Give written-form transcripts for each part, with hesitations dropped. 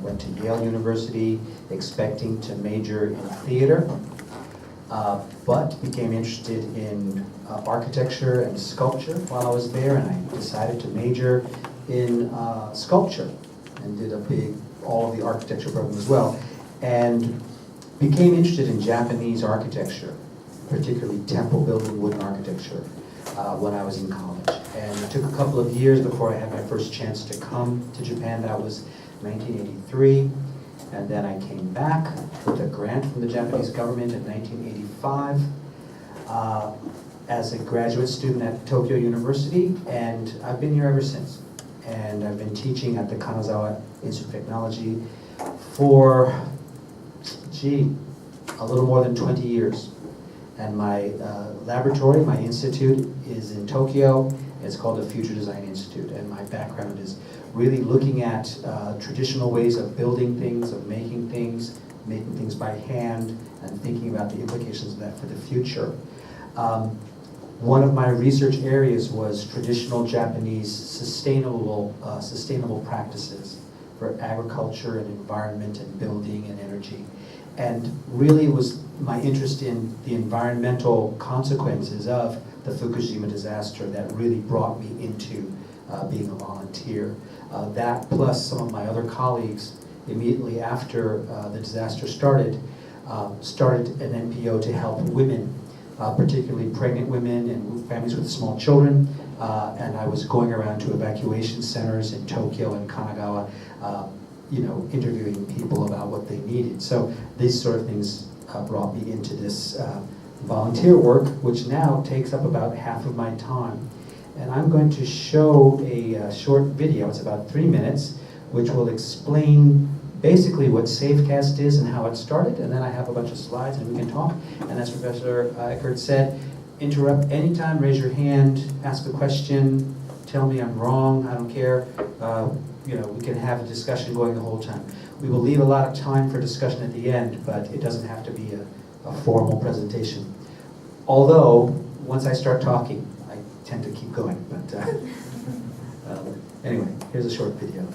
went to Yale University expecting to major in theater, but became interested in architecture and sculpture while I was there, and I decided to major in sculpture and did all of the architecture program as well, and became interested in Japanese architecture, particularly temple building wooden architecture, when I was in college. And it took a couple of years before I had my first chance to come to Japan. That was 1983. And then I came back with a grant from the Japanese government in 1985 as a graduate student at Tokyo University, and I've been here ever since. And I've been teaching at the Kanazawa Institute of Technology for, a little more than 20 years. And my laboratory, my institute, is in Tokyo. It's called the Future Design Institute, and my background is really looking at traditional ways of building things, of making things by hand, and thinking about the implications of that for the future. One of my research areas was traditional Japanese sustainable practices for agriculture and environment and building and energy. And really it was my interest in the environmental consequences of the Fukushima disaster that really brought me into being a volunteer. That plus some of my other colleagues immediately after the disaster started an NPO to help women, particularly pregnant women and families with small children. And I was going around to evacuation centers in Tokyo and Kanagawa, interviewing people about what they needed. So these sort of things brought me into this volunteer work, which now takes up about half of my time. And I'm going to show a short video, it's about 3 minutes, which will explain basically what Safecast is and how it started, and then I have a bunch of slides and we can talk. And as Professor Eckert said, interrupt anytime, raise your hand, ask a question, tell me I'm wrong, I don't care. We can have a discussion going the whole time. We will leave a lot of time for discussion at the end, but it doesn't have to be a formal presentation. Although, once I start talking, I tend to keep going. But anyway, here's a short video.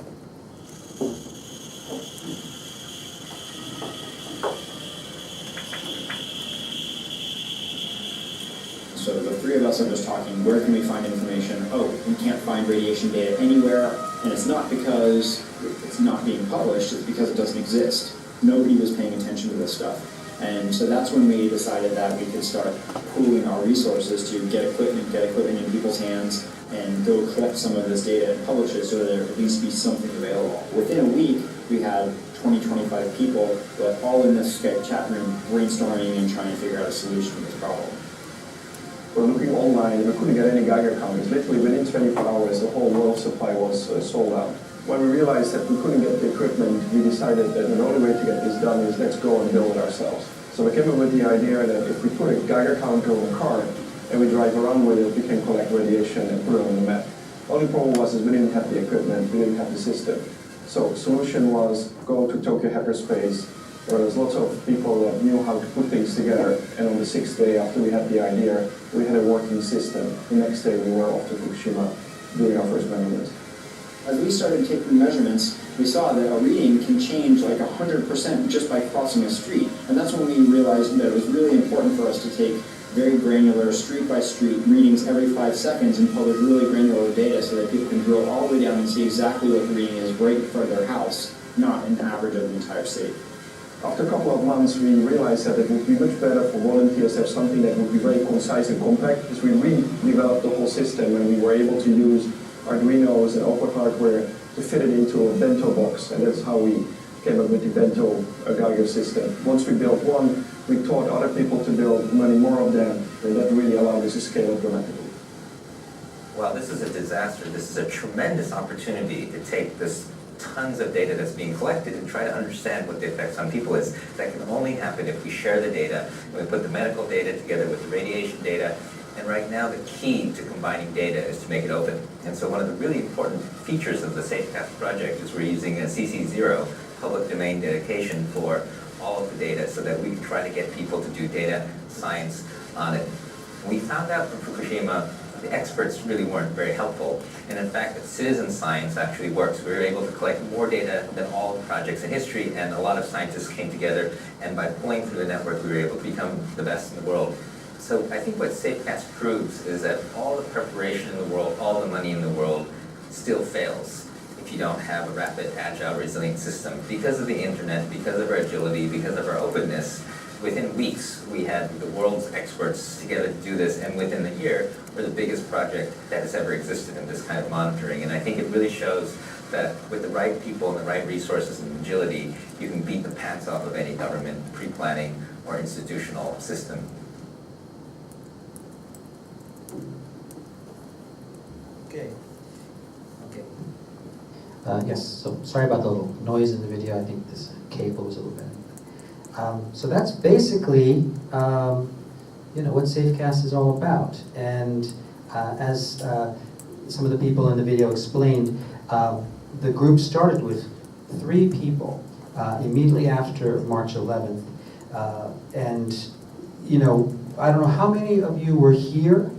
So the three of us are just talking, where can we find information? Oh, we can't find radiation data anywhere, and it's not because it's not being published, it's because it doesn't exist. Nobody was paying attention to this stuff. And so that's when we decided that we could start pooling our resources to get equipment in people's hands, and go collect some of this data and publish it so that there at least be something available. Within a week, we had 20, 25 people, but all in this chat room brainstorming and trying to figure out a solution to this problem. We're looking online and we couldn't get any Geiger counters. Literally within 24 hours, the whole world supply was sold out. When we realized that we couldn't get the equipment, we decided that the only way to get this done is let's go and build it ourselves. So we came up with the idea that if we put a Geiger counter on a car and we drive around with it, we can collect radiation and put it on the map. The only problem was we didn't have the equipment, we didn't have the system. So the solution was go to Tokyo Hackerspace, where there's lots of people that knew how to put things together, and on the 6th day after we had the idea, we had a working system. The next day we were off to Fukushima doing our first measurements. As we started taking measurements, we saw that a reading can change like 100% just by crossing a street. And that's when we realized that it was really important for us to take very granular street-by-street readings every 5 seconds and publish really granular data so that people can drill all the way down and see exactly what the reading is right in front of their house, not an average of the entire state. After a couple of months, we realized that it would be much better for volunteers to have something that would be very concise and compact, because we redeveloped the whole system and we were able to use Arduinos and open hardware to fit it into a bento box, and that's how we came up with the bento Geiger system. Once we built one, we taught other people to build many more of them, and that really allowed us to scale it dramatically. Well, this is a disaster. This is a tremendous opportunity to take this tons of data that's being collected and try to understand what the effects on people is. That can only happen if we share the data, and we put the medical data together with the radiation data. And right now the key to combining data is to make it open. And so one of the really important features of the Safecast project is we're using a CC0, public domain dedication, for all of the data so that we can try to get people to do data science on it. We found out from Fukushima the experts really weren't very helpful. And in fact, citizen science actually works. We were able to collect more data than all projects in history, and a lot of scientists came together, and by pulling through the network, we were able to become the best in the world. So I think what Safecast proves is that all the preparation in the world, all the money in the world, still fails if you don't have a rapid, agile, resilient system. Because of the internet, because of our agility, because of our openness, within weeks we had the world's experts together to do this, and within a year we're the biggest project that has ever existed in this kind of monitoring. And I think it really shows that with the right people and the right resources and agility, you can beat the pants off of any government pre-planning or institutional system. Okay. Yes, so sorry about the little noise in the video. I think this cable was a little bit. So that's basically, what Safecast is all about. And as some of the people in the video explained, the group started with 3 people immediately after March 11th. And, I don't know, how many of you were here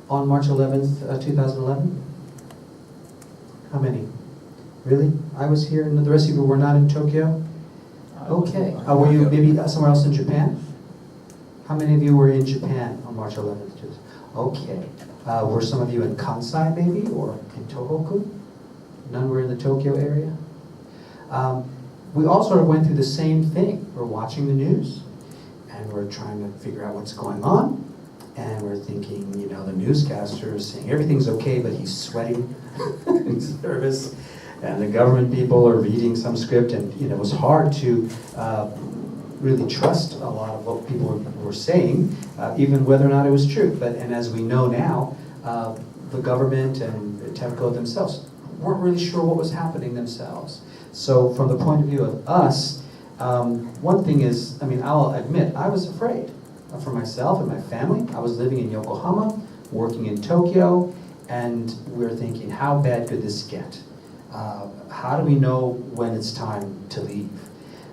on March 11th, 2011? How many? Really? I was here, and the rest of you were not in Tokyo? Okay. Were you maybe somewhere else in Japan? How many of you were in Japan on March 11th? Okay. Were some of you in Kansai maybe, or in Tohoku? None were in the Tokyo area? We all sort of went through the same thing. We're watching the news, and we're trying to figure out what's going on. And we're thinking, the newscaster is saying everything's okay, but he's sweating, he's nervous. And the government people are reading some script, and it was hard to really trust a lot of what people were saying, even whether or not it was true. And as we know now, the government and TEPCO themselves weren't really sure what was happening themselves. So from the point of view of us, one thing is, I'll admit, I was afraid for myself and my family. I was living in Yokohama, working in Tokyo, and we were thinking, how bad could this get? How do we know when it's time to leave?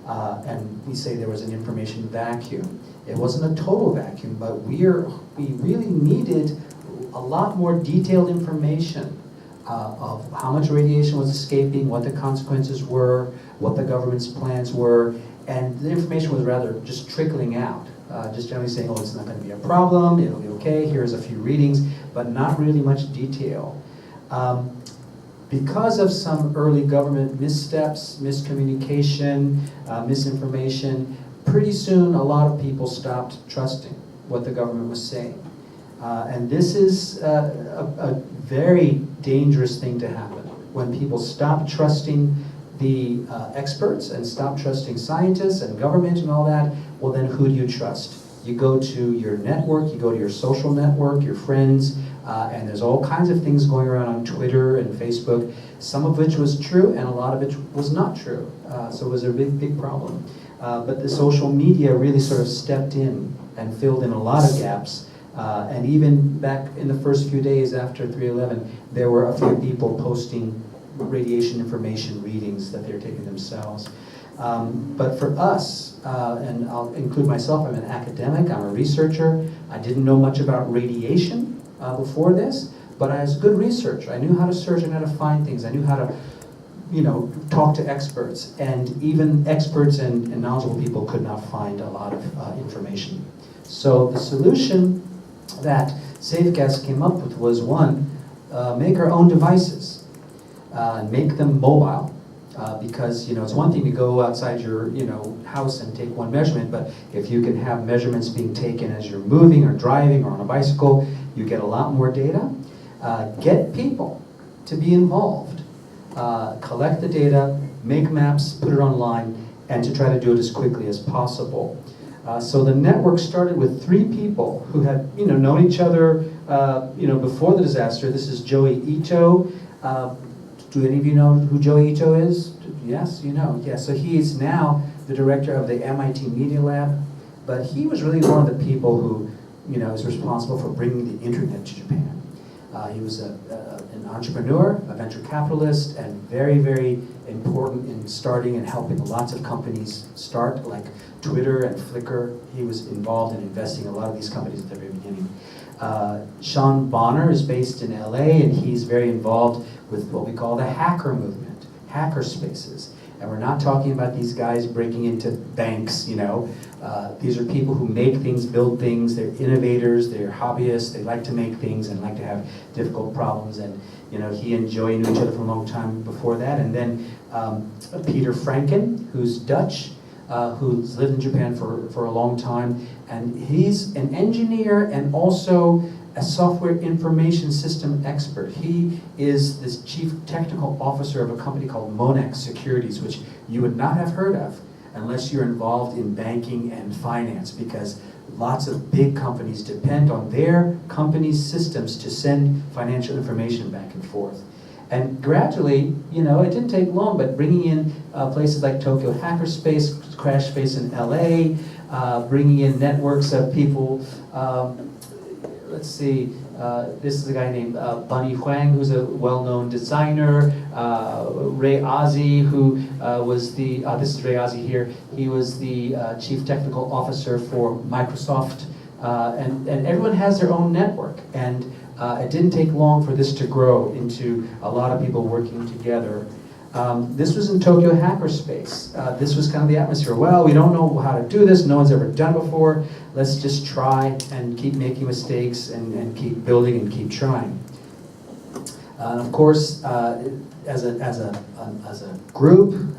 And we say there was an information vacuum. It wasn't a total vacuum, but we really needed a lot more detailed information of how much radiation was escaping, what the consequences were, what the government's plans were, and the information was rather just trickling out. Just generally saying, it's not going to be a problem, it'll be okay, here's a few readings, but not really much detail. Because of some early government missteps, miscommunication, misinformation, pretty soon a lot of people stopped trusting what the government was saying. And this is a very dangerous thing to happen. When people stop trusting the experts and stop trusting scientists and government and all that, well then who do you trust? You go to your network, you go to your social network, your friends, and there's all kinds of things going around on Twitter and Facebook, some of which was true and a lot of it was not true. So it was a big problem. But the social media really sort of stepped in and filled in a lot of gaps. And even back in the first few days after 3/11, there were a few people posting radiation information readings that they're taking themselves. But for us, and I'll include myself, I'm an academic, I'm a researcher. I didn't know much about radiation before this, but I was a good researcher. I knew how to search and how to find things. I knew how to, talk to experts. And even experts and knowledgeable people could not find a lot of information. So the solution that Safecast came up with was, one, make our own devices, make them mobile. Because it's one thing to go outside your house and take one measurement, but if you can have measurements being taken as you're moving or driving or on a bicycle, you get a lot more data. Get people to be involved. Collect the data, make maps, put it online, and to try to do it as quickly as possible. So the network started with 3 people who had known each other before the disaster. This is Joey Ito. Do any of you know who Joey Ito is? Yes, you know. Yeah, so he is now the director of the MIT Media Lab, but he was really one of the people who is responsible for bringing the internet to Japan. He was an entrepreneur, a venture capitalist, and very, very important in starting and helping lots of companies start, like Twitter and Flickr. He was involved in investing in a lot of these companies at the very beginning. Sean Bonner is based in LA, and he's very involved with what we call the hacker movement, hacker spaces. And we're not talking about these guys breaking into banks, you know. These are people who make things, build things, they're innovators, they're hobbyists, they like to make things and like to have difficult problems. And, you know, he and Joey knew each other for a long time before that. And then Peter Franken, who's Dutch, who's lived in Japan for a long time. And he's an engineer and also a software information system expert. He is this chief technical officer of a company called Monex Securities, which you would not have heard of unless you're involved in banking and finance, because lots of big companies depend on their company's systems to send financial information back and forth. And gradually, you know, it didn't take long, but bringing in places like Tokyo Hackerspace, Crash Space in LA, bringing in networks of people. Let's see, this is a guy named Bunny Huang, who's a well-known designer. Ray Ozzie, who was the, this is Ray Ozzie here, he was the chief technical officer for Microsoft. And everyone has their own network. And it didn't take long for this to grow into a lot of people working together. This was in Tokyo Hackerspace. This was kind of the atmosphere. Well, we don't know how to do this. No one's ever done it before. Let's just try and keep making mistakes and keep building and keep trying. And of course, as a group,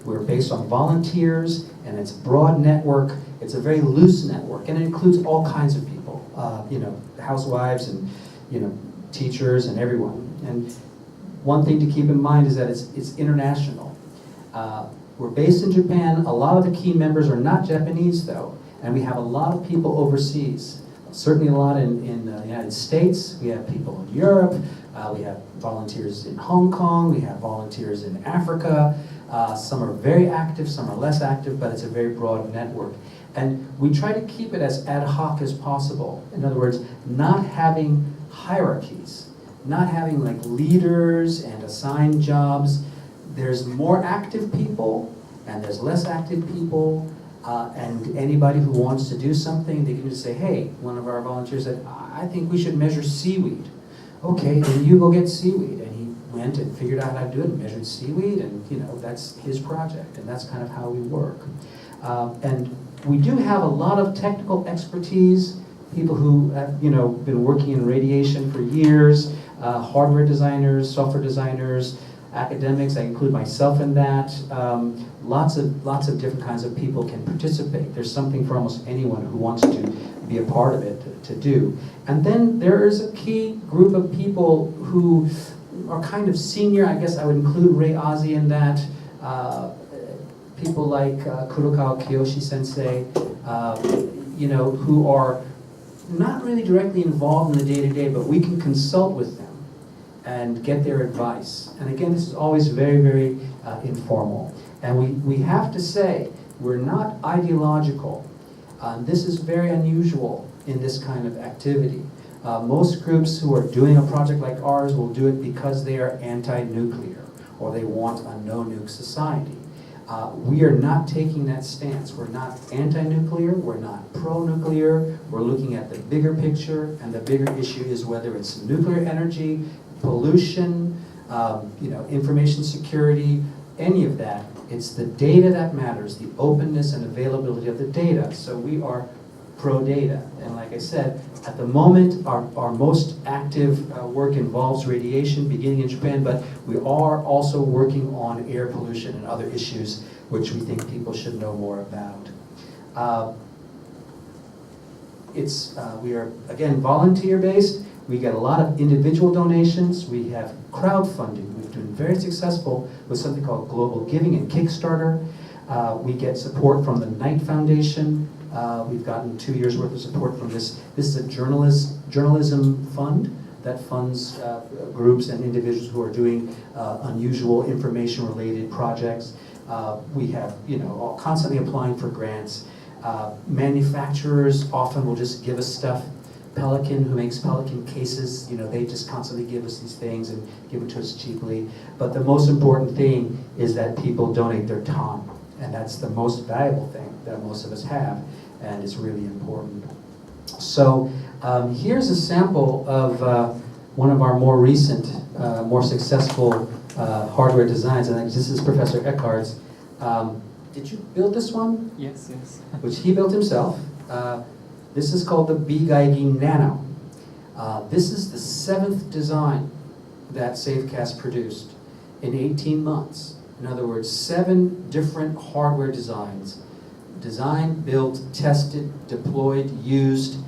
we're based on volunteers, and it's a broad network. It's a very loose network, and it includes all kinds of people. You know, housewives and, you know, teachers and everyone. And one thing to keep in mind is that it's international. We're based in Japan. A lot of the key members are not Japanese, though, and we have a lot of people overseas. Certainly a lot in the United States. We have people in Europe. We have volunteers in Hong Kong. We have volunteers in Africa. Some are very active, some are less active, but it's a very broad network. And we try to keep it as ad hoc as possible. In other words, not having hierarchies. Not having like leaders and assigned jobs. There's more active people and there's less active people, and anybody who wants to do something, they can just say, hey, one of our volunteers said, I think we should measure seaweed. Okay, then you go get seaweed. And he went and figured out how to do it and measured seaweed, and you know, that's his project, and that's kind of how we work. And we do have a lot of technical expertise, people who have, you know, been working in radiation for years, hardware designers, software designers, academics, I include myself in that. Lots of different kinds of people can participate. There's something for almost anyone who wants to be a part of it to do. And then there is a key group of people who are kind of senior. I guess I would include Ray Ozzie in that. People like Kurokawa Kiyoshi sensei, you know, who are not really directly involved in the day-to-day, but we can consult with them and get their advice. And again, this is always very, very informal. And we have to say, we're not ideological. This is very unusual in this kind of activity. Most groups who are doing a project like ours will do it because they are anti-nuclear, or they want a no-nuke society. We are not taking that stance. We're not anti-nuclear, we're not pro-nuclear, we're looking at the bigger picture, and the bigger issue is whether it's nuclear energy, pollution, you know, information security, any of that. It's the data that matters, the openness and availability of the data. So we are pro-data. And like I said, at the moment, our most active work involves radiation, beginning in Japan, but we are also working on air pollution and other issues which we think people should know more about. We are, again, volunteer-based. We get a lot of individual donations. We have crowdfunding. We've been very successful with something called Global Giving and Kickstarter. We get support from the Knight Foundation. We've gotten 2 years worth of support from this. This is a journalism fund that funds groups and individuals who are doing unusual information-related projects. We have, you know, constantly applying for grants. Manufacturers often will just give us stuff. Pelican, who makes Pelican cases, you know, they just constantly give us these things and give it to us cheaply. But the most important thing is that people donate their time. And that's the most valuable thing that most of us have, and it's really important. So Here's a sample of one of our more recent, more successful hardware designs, and this is Professor Eckhart's. Did you build this one? Yes, yes. Which he built himself. This is called the B-Geigy Nano. This is the 7th design that Safecast produced in 18 months. In other words, 7 different hardware designs. Designed, built, tested, deployed, used,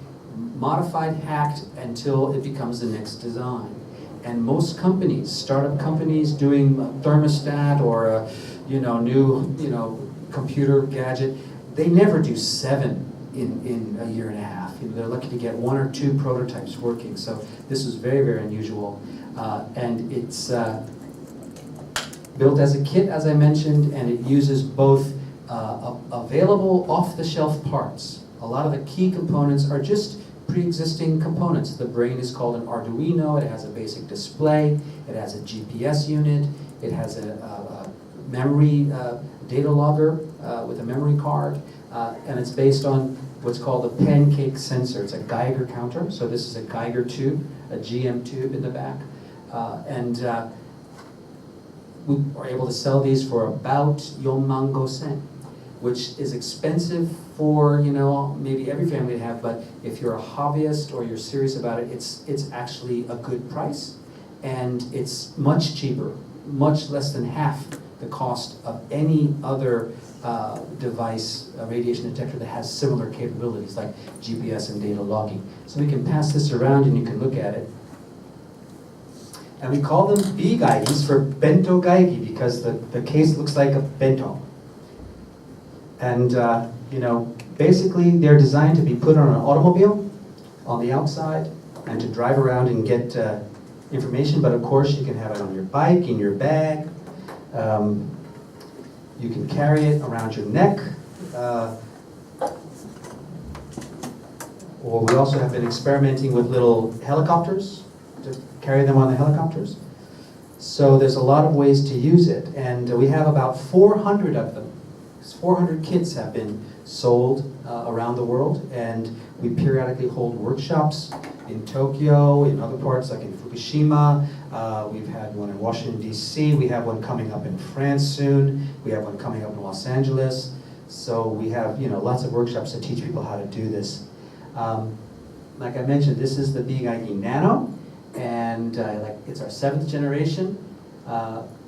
modified, hacked, until it becomes the next design. And most companies, startup companies doing a thermostat or a new computer gadget, they never do 7 in a year and a half. They're lucky to get 1 or 2 prototypes working. So this is very, very unusual. And it's built as a kit, as I mentioned, and it uses both available off-the-shelf parts. A lot of the key components are just pre-existing components. The brain is called an Arduino. It has a basic display. It has a GPS unit. It has a memory data logger with a memory card. And it's based on what's called a pancake sensor. It's a Geiger counter. So this is a Geiger tube, a GM tube in the back. We are able to sell these for about $4,000, which is expensive for maybe every family to have, but if you're a hobbyist or you're serious about it, it's actually a good price, and it's much cheaper, much less than half the cost of any other device, a radiation detector that has similar capabilities like GPS and data logging. So we can pass this around and you can look at it. And we call them B-Geigys for bento geigi because the case looks like a bento. And basically they're designed to be put on an automobile on the outside and to drive around and get information. But of course you can have it on your bike, in your bag. You can carry it around your neck. Or we also have been experimenting with little helicopters to carry them on the helicopters. So there's a lot of ways to use it. And we have about 400 of them. 400 kits have been sold around the world, and we periodically hold workshops in Tokyo, in other parts like in Fukushima. We've had one in Washington, D.C. We have one coming up in France soon. We have one coming up in Los Angeles. So we have lots of workshops to teach people how to do this. Like I mentioned, this is the B-Geigy Nano, and it's our 7th generation.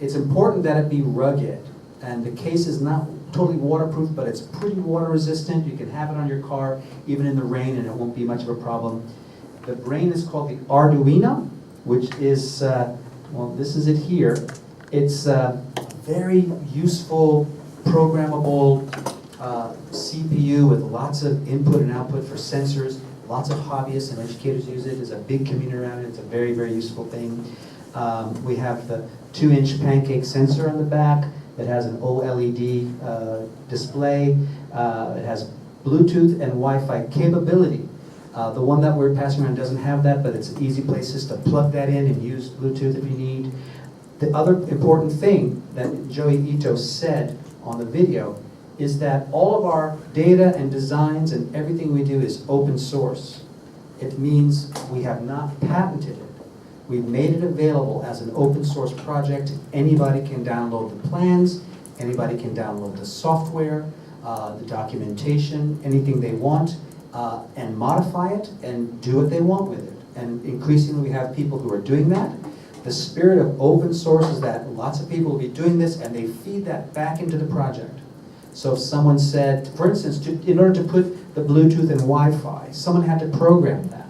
It's important that it be rugged, and the case is not totally waterproof, but it's pretty water resistant. You can have it on your car even in the rain and it won't be much of a problem. The brain is called the Arduino, which is, this is it here. It's a very useful, programmable CPU with lots of input and output for sensors. Lots of hobbyists and educators use it. There's a big community around it. It's a very, very useful thing. We have the 2-inch pancake sensor on the back. It has an OLED display. It has Bluetooth and Wi-Fi capability. The one that we're passing around doesn't have that, but it's an easy place just to plug that in and use Bluetooth if you need. The other important thing that Joey Ito said on the video is that all of our data and designs and everything we do is open source. It means we have not patented it. We've made it available as an open source project. Anybody can download the plans, anybody can download the software, the documentation, anything they want, and modify it and do what they want with it. And increasingly we have people who are doing that. The spirit of open source is that lots of people will be doing this and they feed that back into the project. So if someone said, for instance, in order to put the Bluetooth and Wi-Fi, someone had to program that.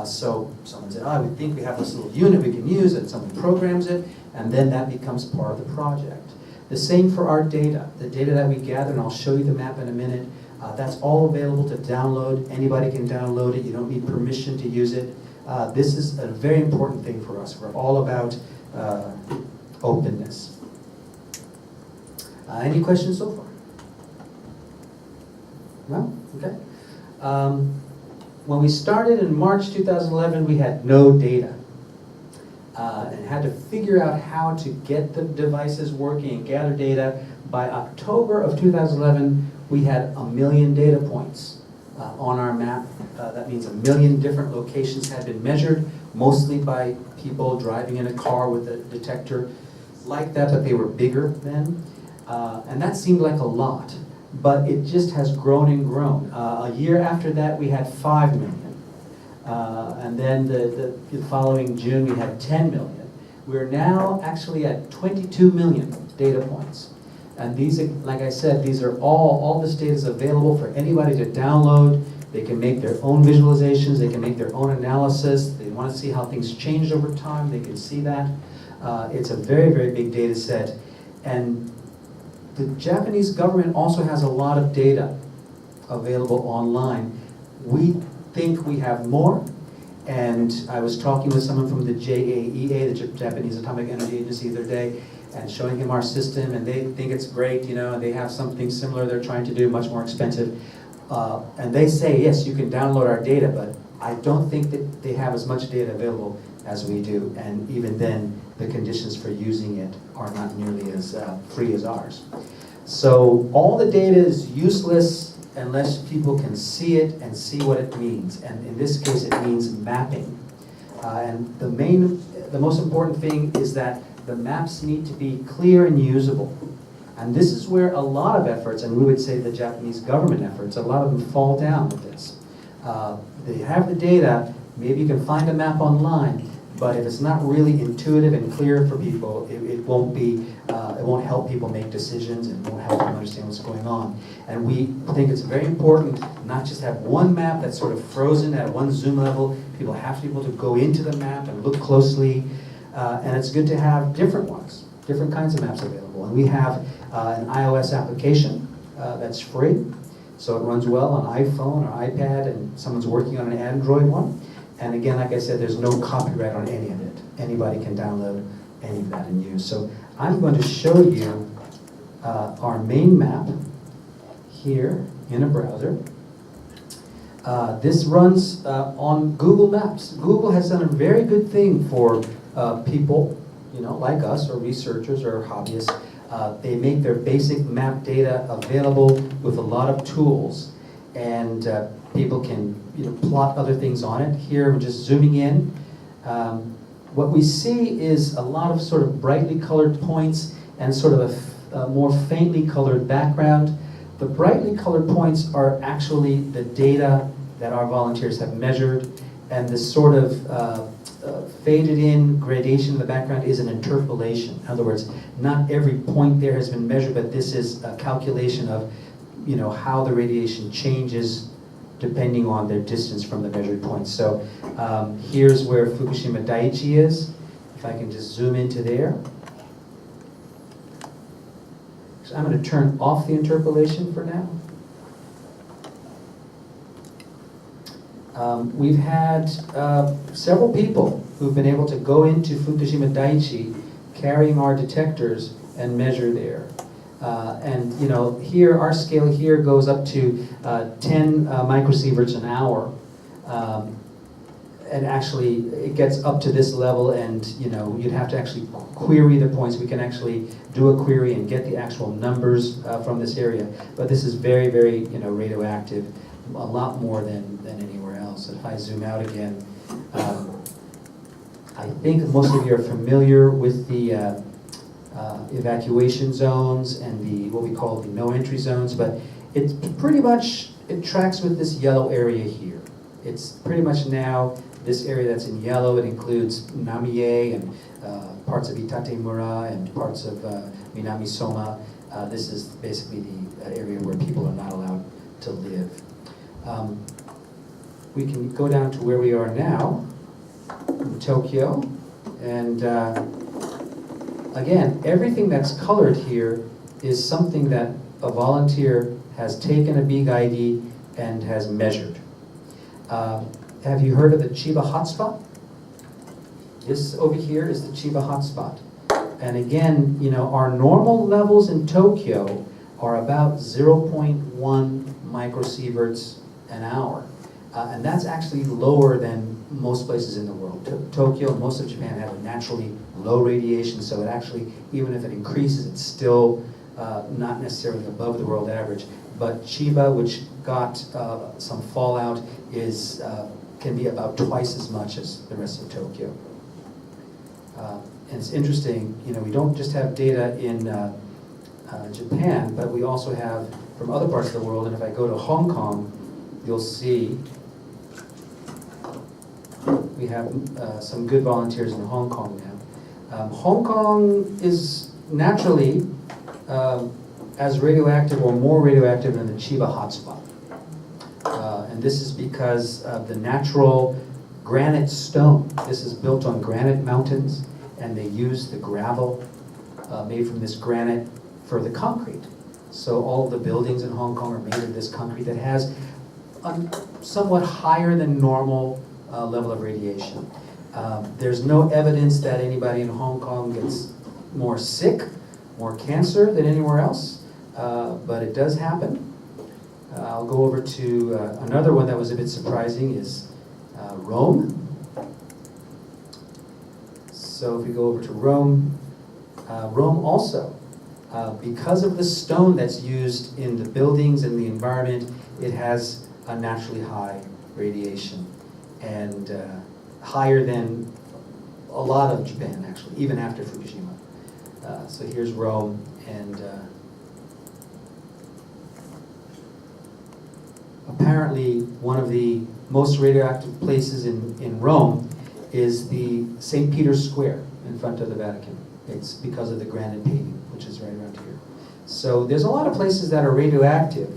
So someone said, we think we have this little unit we can use, and someone programs it, and then that becomes part of the project. The same for our data. The data that we gather, and I'll show you the map in a minute, that's all available to download. Anybody can download it. You don't need permission to use it. This is a very important thing for us. We're all about openness. Any questions so far? No? Okay. When we started in March 2011, we had no data and had to figure out how to get the devices working and gather data. By October of 2011, we had 1 million data points. on our map. That means 1 million different locations had been measured, mostly by people driving in a car with a detector like that, but they were bigger then. And that seemed like a lot, but it just has grown and grown. A year after that, we had 5 million. And then the following June, we had 10 million. We're now actually at 22 million data points. And these, like I said, these are all this data is available for anybody to download. They can make their own visualizations, they can make their own analysis. They want to see how things changed over time, they can see that. It's a very, very big data set. And the Japanese government also has a lot of data available online. We think we have more. And I was talking with someone from the JAEA, the Japanese Atomic Energy Agency, the other day, and showing him our system, and they think it's great, you know, and they have something similar they're trying to do, much more expensive. And they say, yes, you can download our data, but I don't think that they have as much data available as we do. And even then, the conditions for using it are not nearly as free as ours. So all the data is useless unless people can see it and see what it means. And in this case, it means mapping. And the most important thing is that the maps need to be clear and usable. And this is where a lot of efforts, and we would say the Japanese government efforts, a lot of them fall down with this. They have the data, maybe you can find a map online, but if it's not really intuitive and clear for people, it won't help people make decisions and won't help them understand what's going on. And we think it's very important not just have one map that's sort of frozen at one zoom level. People have to be able to go into the map and look closely. And it's good to have different ones, different kinds of maps available. And we have an iOS application that's free. So it runs well on iPhone or iPad, and someone's working on an Android one. And again, like I said, there's no copyright on any of it. Anybody can download any of that and use. So I'm going to show you our main map here in a browser. This runs on Google Maps. Google has done a very good thing for people, you know, like us, or researchers or hobbyists. They make their basic map data available with a lot of tools, and people can, you know, plot other things on it. Here, I'm just zooming in. What we see is a lot of sort of brightly colored points and sort of a more faintly colored background. The brightly colored points are actually the data that our volunteers have measured, and this sort of faded in gradation in the background is an interpolation. In other words, not every point there has been measured, but this is a calculation of, you know, how the radiation changes depending on their distance from the measured points. So here's where Fukushima Daiichi is. If I can just zoom into there. So I'm going to turn off the interpolation for now. We've had several people who've been able to go into Fukushima Daiichi carrying our detectors and measure there. And you know, here, our scale here goes up to 10 microsieverts an hour. And actually, it gets up to this level, and you know, you'd have to actually query the points. We can actually do a query and get the actual numbers from this area. But this is very, very, you know, radioactive, a lot more than anywhere else. If I zoom out again, I think most of you are familiar with the evacuation zones and the what we call the no entry zones, but it's pretty much, it tracks with this yellow area here. It's pretty much now this area that's in yellow. It includes Namie and parts of Itatemura and parts of Minami Soma. This is basically the area where people are not allowed to live. We can go down to where we are now, in Tokyo, and again, everything that's colored here is something that a volunteer has taken a big ID and has measured. Have you heard of the Chiba hotspot? This over here is the Chiba hotspot. And again, you know, our normal levels in Tokyo are about 0.1 microsieverts an hour. And that's actually lower than most places in the world. Tokyo and most of Japan have a naturally low radiation, so it actually, even if it increases, it's still not necessarily above the world average. But Chiba, which got some fallout, can be about twice as much as the rest of Tokyo. And it's interesting, we don't just have data in Japan, but we also have from other parts of the world. And if I go to Hong Kong, you'll see we have some good volunteers in Hong Kong now. Hong Kong is naturally as radioactive or more radioactive than the Chiba hotspot. And this is because of the natural granite stone. This is built on granite mountains, and they use the gravel made from this granite for the concrete. So all of the buildings in Hong Kong are made of this concrete that has a somewhat higher than normal level of radiation. There's no evidence that anybody in Hong Kong gets more sick, more cancer than anywhere else, but it does happen. I'll go over to another one that was a bit surprising is Rome. So if we go over to Rome, Rome also, because of the stone that's used in the buildings and the environment, it has a naturally high radiation, and higher than a lot of Japan, actually, even after Fukushima. So here's Rome, and apparently one of the most radioactive places in Rome is the St. Peter's Square in front of the Vatican. It's because of the granite paving, which is right around here. So there's a lot of places that are radioactive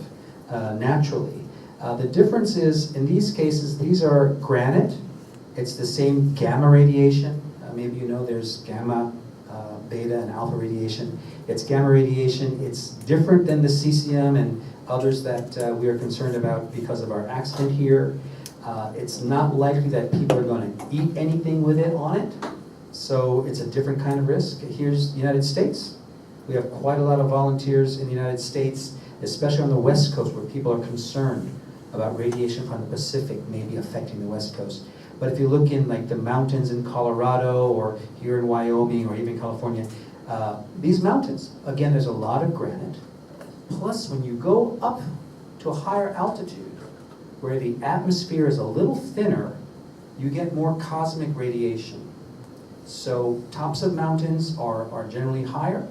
naturally. The difference is, in these cases, these are granite. It's the same gamma radiation. Maybe you know there's gamma, beta, and alpha radiation. It's gamma radiation. It's different than the cesium and others that we are concerned about because of our accident here. It's not likely that people are going to eat anything with it on it, so it's a different kind of risk. Here's the United States. We have quite a lot of volunteers in the United States, especially on the West Coast, where people are concerned about radiation from the Pacific maybe affecting the West Coast. But if you look in like the mountains in Colorado or here in Wyoming or even California, these mountains, again, there's a lot of granite. Plus, when you go up to a higher altitude, where the atmosphere is a little thinner, you get more cosmic radiation. So tops of mountains are generally higher.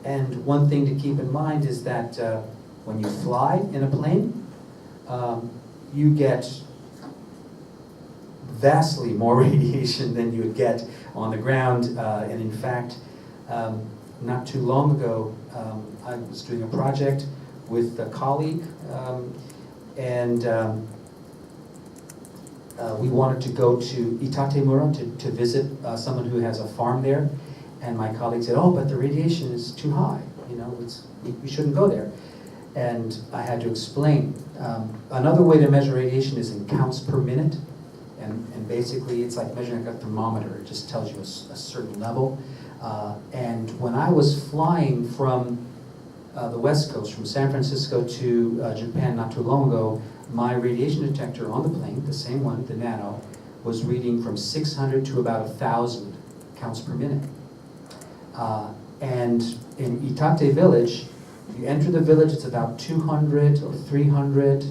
And one thing to keep in mind is that when you fly in a plane, you get vastly more radiation than you would get on the ground. And in fact, not too long ago, I was doing a project with a colleague, and we wanted to go to Itatemura to visit someone who has a farm there. And my colleague said, "Oh, but the radiation is too high. We shouldn't go there." And I had to explain. Another way to measure radiation is in counts per minute. And basically, it's like measuring a thermometer. It just tells you a certain level. And when I was flying from the West Coast, from San Francisco to Japan not too long ago, my radiation detector on the plane, the same one, the Nano, was reading from 600 to about 1,000 counts per minute. And in Itate village, you enter the village, it's about 200 or 300.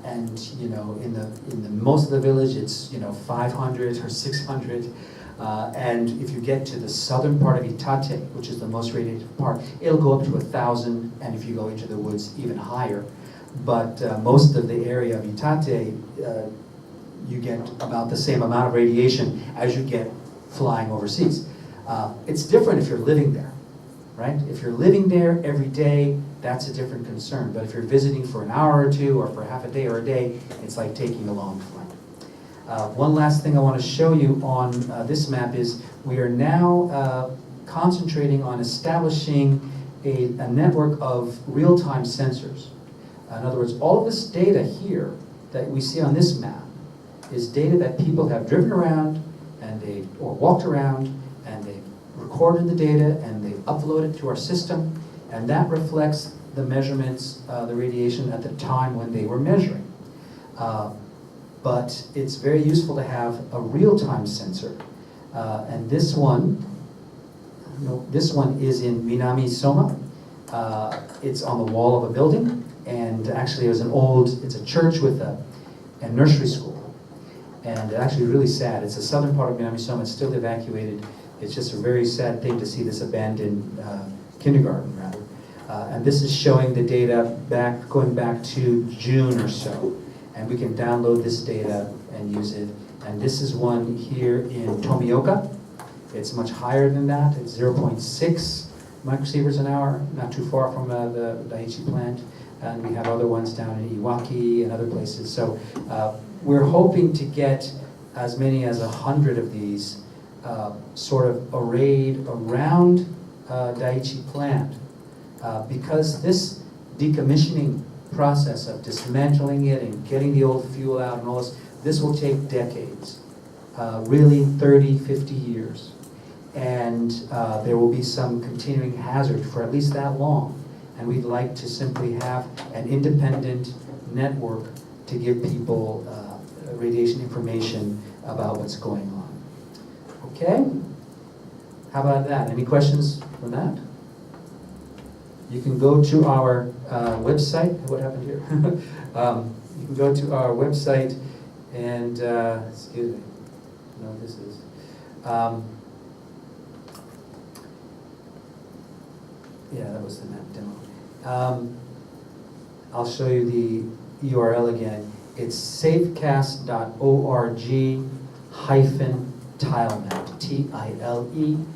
And in the most of the village, it's 500 or 600. And if you get to the southern part of Itate, which is the most radiated part, it'll go up to 1,000. And if you go into the woods, even higher. But most of the area of Itate, you get about the same amount of radiation as you get flying overseas. It's different if you're living there, right? If you're living there every day, that's a different concern. But if you're visiting for an hour or two, or for half a day or a day, it's like taking a long flight. One last thing I want to show you on this map is we are now concentrating on establishing a network of real-time sensors. In other words, all of this data here that we see on this map is data that people have driven around or walked around, and they've recorded the data and they've uploaded to our system, and that reflects the measurements, the radiation at the time when they were measuring. But it's very useful to have a real-time sensor. And this one, No, this one is in Minami Soma. It's on the wall of a building, and actually it's a church with a nursery school. And actually really sad. It's the southern part of Minami Soma. It's still evacuated. It's just a very sad thing to see this abandoned kindergarten, rather. And this is showing the data going back to June or so. And we can download this data and use it. And this is one here in Tomioka. It's much higher than that. It's 0.6 microsieverts an hour, not too far from the Daiichi plant. And we have other ones down in Iwaki and other places. So we're hoping to get as many as 100 of these sort of arrayed around Daiichi plant. Because this decommissioning process of dismantling it and getting the old fuel out and all this will take decades, really 30, 50 years. And there will be some continuing hazard for at least that long. And we'd like to simply have an independent network to give people radiation information about what's going on. Okay? How about that? Any questions on that? You can go to our website. What happened here? You can go to our website and, excuse me. No, this is. Yeah, that was the map demo. I'll show you the URL again. It's safecast.org-tilemap, T-I-L-E-M-A-P.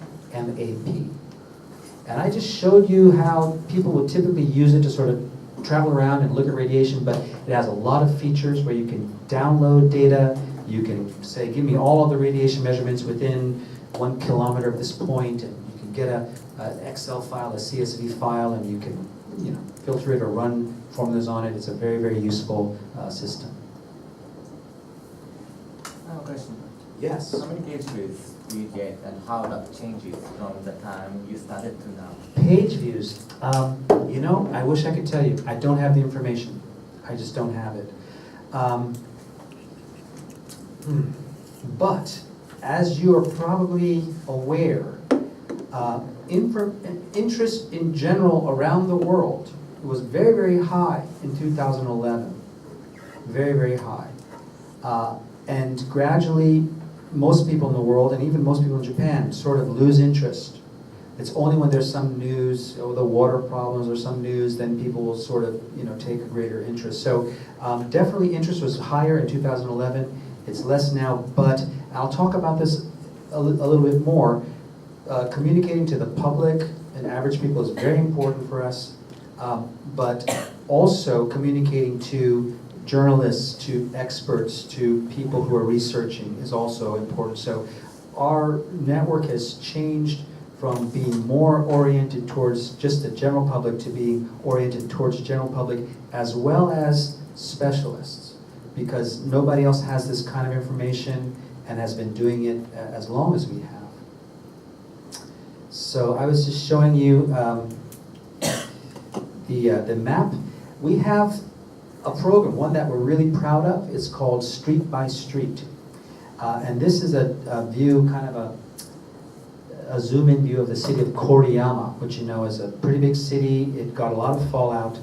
And I just showed you how people would typically use it to sort of travel around and look at radiation, but it has a lot of features where you can download data. You can say, give me all of the radiation measurements within 1 kilometer of this point, and you can get an Excel file, a CSV file, and you can filter it or run formulas on it. It's a very, very useful system. I have a question. Yes. How many page views do you get, and how that changes from the time you started to now? Page views. I wish I could tell you. I don't have the information. I just don't have it. But as you are probably aware, interest in general around the world was very, very high in 2011. Very, very high. And gradually, most people in the world, and even most people in Japan, sort of lose interest. It's only when there's some news, the water problems or some news, then people will sort of, take a greater interest. So definitely interest was higher in 2011. It's less now, but I'll talk about this a little bit more. Communicating to the public and average people is very important for us, but also communicating to journalists, to experts, to people who are researching is also important. So our network has changed from being more oriented towards just the general public to being oriented towards general public as well as specialists, because nobody else has this kind of information and has been doing it as long as we have. So I was just showing you the map. We have a program, one that we're really proud of. It's called Street by Street. And this is a view, kind of a zoom-in view of the city of Koriyama, which is a pretty big city. It got a lot of fallout.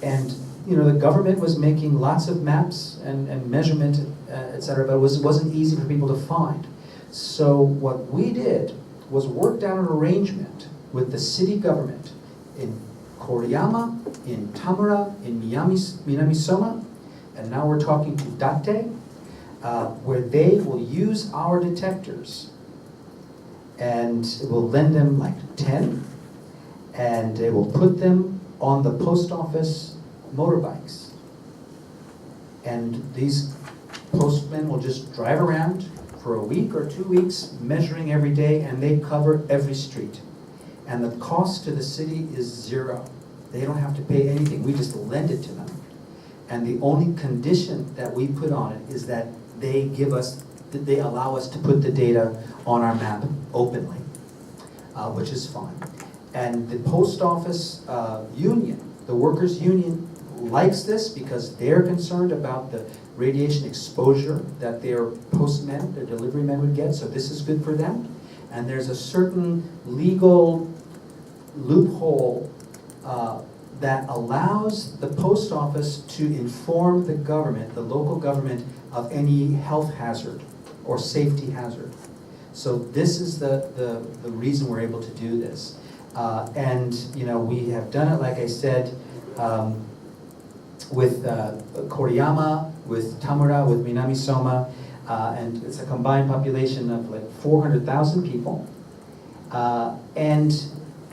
And the government was making lots of maps and measurement, et cetera, but it wasn't easy for people to find. So what we did was worked out an arrangement with the city government in Koriyama, in Tamura, in Minami Soma, and now we're talking to Date, where they will use our detectors, and we'll lend them like 10, and they will put them on the post office motorbikes. And these postmen will just drive around for a week or 2 weeks, measuring every day, and they cover every street. And the cost to the city is zero. They don't have to pay anything. We just lend it to them. And the only condition that we put on it is that they allow us to put the data on our map openly, which is fine. And the post office union, the workers' union, likes this because they're concerned about the radiation exposure that their postmen, their delivery men would get, so this is good for them. And there's a certain legal loophole that allows the post office to inform the government, the local government, of any health hazard or safety hazard. So this is the reason we're able to do this. And we have done it, like I said, with Koriyama, with Tamura, with Minami Soma, and it's a combined population of like 400,000 people. And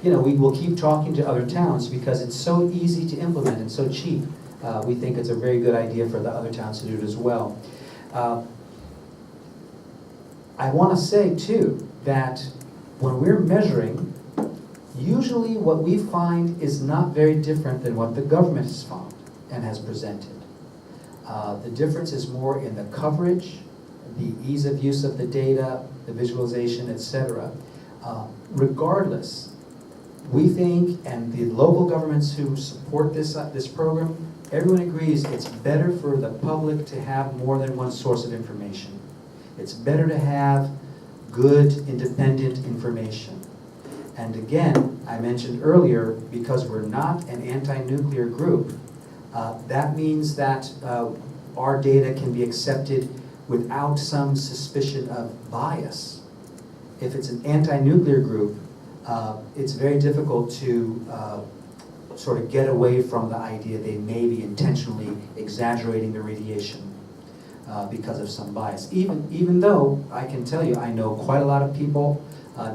we will keep talking to other towns because it's so easy to implement and so cheap. We think it's a very good idea for the other towns to do it as well. I want to say too that when we're measuring, usually what we find is not very different than what the government has found and has presented. The difference is more in the coverage, the ease of use of the data, the visualization, etc. Regardless, we think, and the local governments who support this program, everyone agrees it's better for the public to have more than one source of information. It's better to have good, independent information. And again, I mentioned earlier, because we're not an anti-nuclear group, that means that our data can be accepted without some suspicion of bias. If it's an anti-nuclear group, it's very difficult to sort of get away from the idea they may be intentionally exaggerating the radiation because of some bias. Even though I can tell you, I know quite a lot of people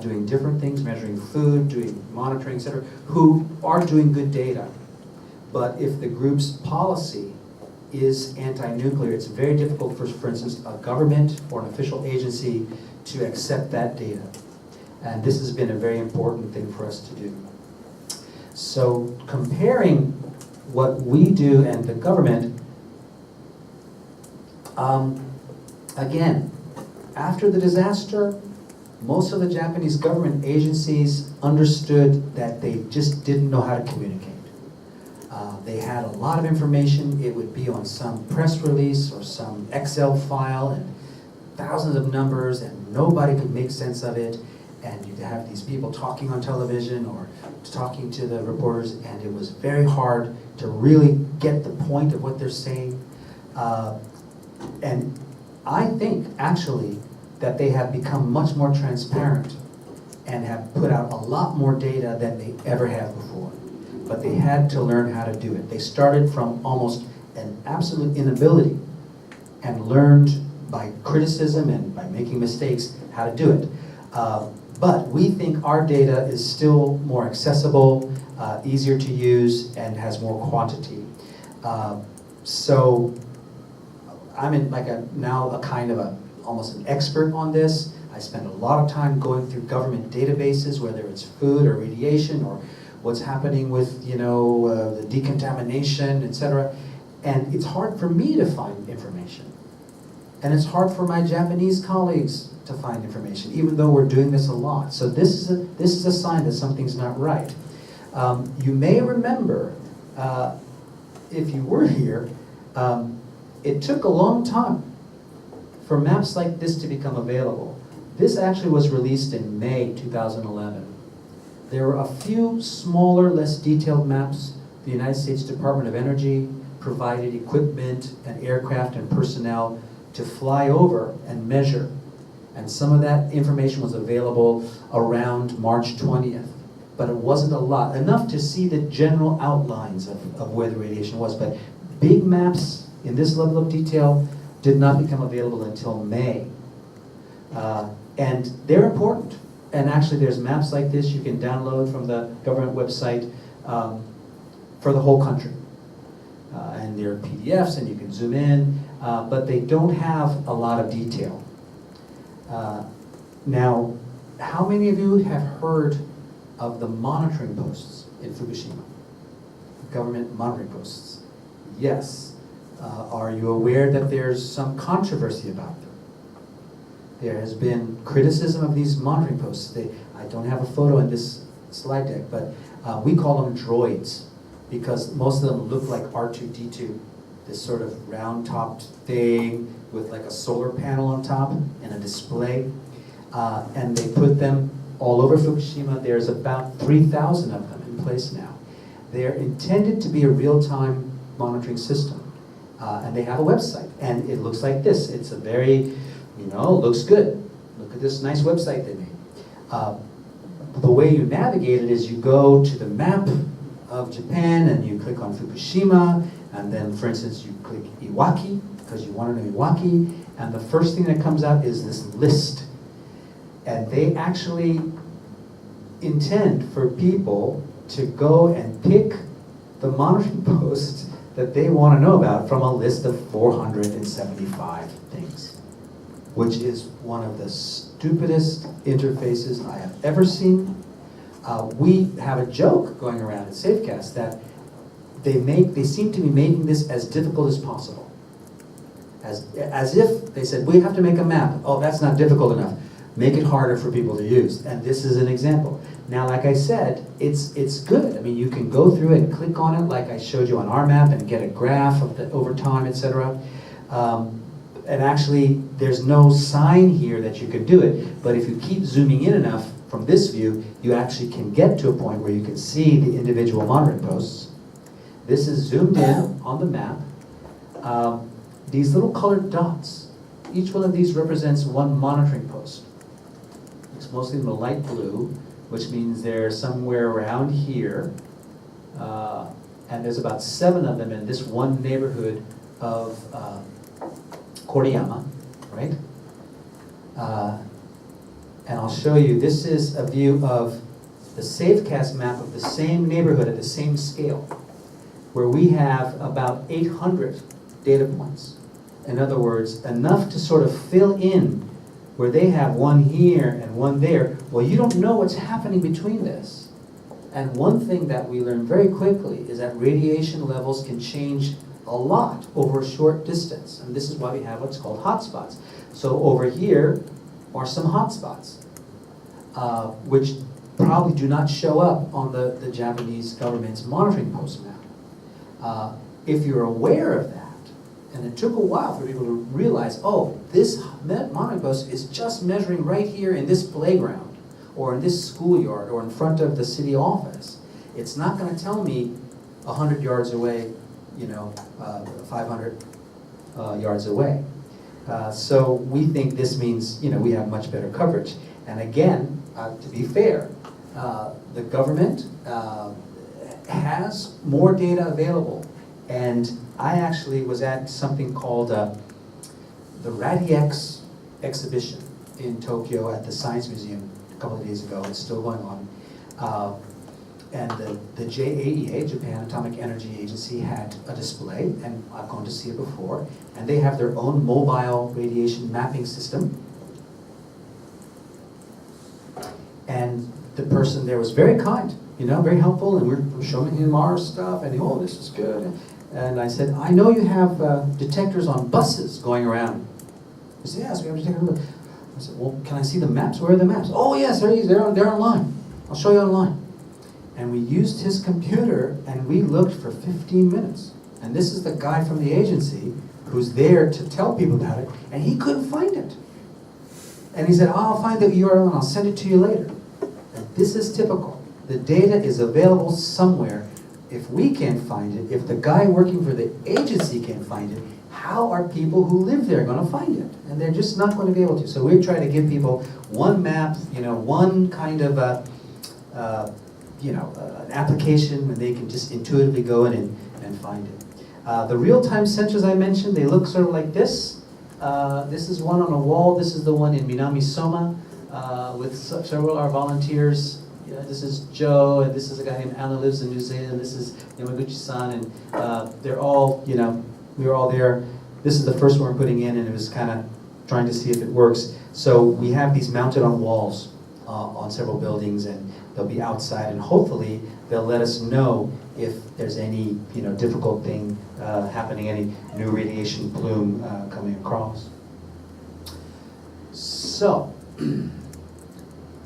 doing different things, measuring food, doing monitoring, etc., who are doing good data. But if the group's policy is anti-nuclear, it's very difficult for instance, a government or an official agency to accept that data. And this has been a very important thing for us to do. So comparing what we do and the government, again, after the disaster, most of the Japanese government agencies understood that they just didn't know how to communicate. They had a lot of information. It would be on some press release or some Excel file and thousands of numbers, and nobody could make sense of it. And you'd have these people talking on television or talking to the reporters, and it was very hard to really get the point of what they're saying. And I think, actually, that they have become much more transparent and have put out a lot more data than they ever have before. But they had to learn how to do it. They started from almost an absolute inability and learned by criticism and by making mistakes how to do it. But we think our data is still more accessible, easier to use, and has more quantity. So I'm now a kind of almost an expert on this. I spend a lot of time going through government databases, whether it's food or radiation or what's happening with the decontamination, etc. And it's hard for me to find information. And it's hard for my Japanese colleagues to find information, even though we're doing this a lot. So this is a sign that something's not right. You may remember, if you were here, it took a long time for maps like this to become available. This actually was released in May 2011. There were a few smaller, less detailed maps. The United States Department of Energy provided equipment and aircraft and personnel to fly over and measure. And some of that information was available around March 20th. But it wasn't a lot, enough to see the general outlines of where the radiation was. But big maps in this level of detail did not become available until May. And they're important. And actually there's maps like this you can download from the government website for the whole country. And they're PDFs and you can zoom in, but they don't have a lot of detail. Now, how many of you have heard of the monitoring posts in Fukushima? Government monitoring posts. Yes. Are you aware that there's some controversy about them? There has been criticism of these monitoring posts. I don't have a photo in this slide deck, but we call them droids because most of them look like R2-D2, this sort of round-topped thing with like a solar panel on top and a display. And they put them all over Fukushima. There's about 3,000 of them in place now. They're intended to be a real-time monitoring system. And they have a website, and it looks like this. It's a very, looks good. Look at this nice website they made. The way you navigate it is you go to the map of Japan, and you click on Fukushima, and then, for instance, you click Iwaki, because you want to know Iwaki, and the first thing that comes out is this list. And they actually intend for people to go and pick the monitoring posts that they want to know about from a list of 475 things, which is one of the stupidest interfaces I have ever seen. We have a joke going around at Safecast that they seem to be making this as difficult as possible. As if they said, we have to make a map. Oh, that's not difficult enough. Make it harder for people to use. And this is an example. Now, like I said, it's good. I mean, you can go through it and click on it like I showed you on our map and get a graph of the over time, etc. And actually, there's no sign here that you could do it. But if you keep zooming in enough from this view, you actually can get to a point where you can see the individual monitoring posts. This is zoomed in on the map. These little colored dots, each one of these represents one monitoring post. It's mostly in the light blue, which means they're somewhere around here. And there's about 7 of them in this one neighborhood of Koriyama, right? And I'll show you, this is a view of the Safecast map of the same neighborhood at the same scale, where we have about 800 data points. In other words, enough to sort of fill in where they have one here and one there. Well, you don't know what's happening between this. And one thing that we learned very quickly is that radiation levels can change a lot over a short distance. And this is why we have what's called hotspots. So over here are some hotspots, which probably do not show up on the Japanese government's monitoring post map. If you're aware of that, and it took a while for people to realize, oh, this monitoring post is just measuring right here in this playground, or in this schoolyard, or in front of the city office. It's not going to tell me 100 yards away, 500 yards away. So we think this means, we have much better coverage. And again, to be fair, the government has more data available. And I actually was at something called the RadiX exhibition in Tokyo at the Science Museum a couple of days ago. It's still going on. And the JAEA, Japan Atomic Energy Agency, had a display, and I've gone to see it before, and they have their own mobile radiation mapping system. And the person there was very kind, very helpful, and we're showing him our stuff, and oh, this is good. And I said, I know you have detectors on buses going around. He said, yes, we have detectors. I said, well, can I see the maps? Where are the maps? Oh, yes, they're online. I'll show you online. And we used his computer, and we looked for 15 minutes. And this is the guy from the agency who's there to tell people about it, and he couldn't find it. And he said, I'll find the URL and I'll send it to you later. And this is typical. The data is available somewhere. If we can't find it, if the guy working for the agency can't find it, how are people who live there going to find it? And they're just not going to be able to. So we're trying to give people one map, one kind of an application where they can just intuitively go in and find it. The real-time sensors I mentioned, they look sort of like this. This is one on a wall. This is the one in Minami Soma with several of our volunteers. This is Joe, and this is a guy named Alan who lives in New Zealand. This is Yamaguchi-san, and they're all, we were all there. This is the first one we're putting in, and it was kind of trying to see if it works. So we have these mounted on walls on several buildings, and they'll be outside, and hopefully they'll let us know if there's any, difficult thing happening, any new radiation plume coming across. So,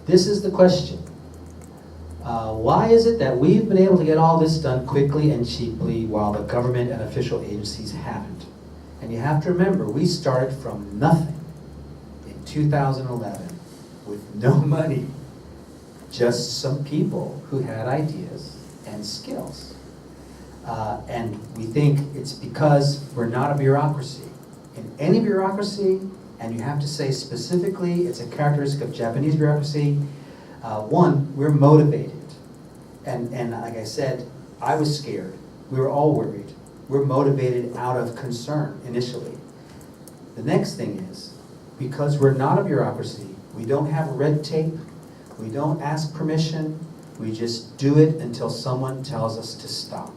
this is the question. Why is it that we've been able to get all this done quickly and cheaply while the government and official agencies haven't? And you have to remember, we started from nothing in 2011. with no money, just some people who had ideas and skills. And we think it's because we're not a bureaucracy. In any bureaucracy, and you have to say specifically, it's a characteristic of Japanese bureaucracy, one, we're motivated. And like I said, I was scared. We were all worried. We're motivated out of concern initially. The next thing is, because we're not a bureaucracy, we don't have red tape, we don't ask permission, we just do it until someone tells us to stop.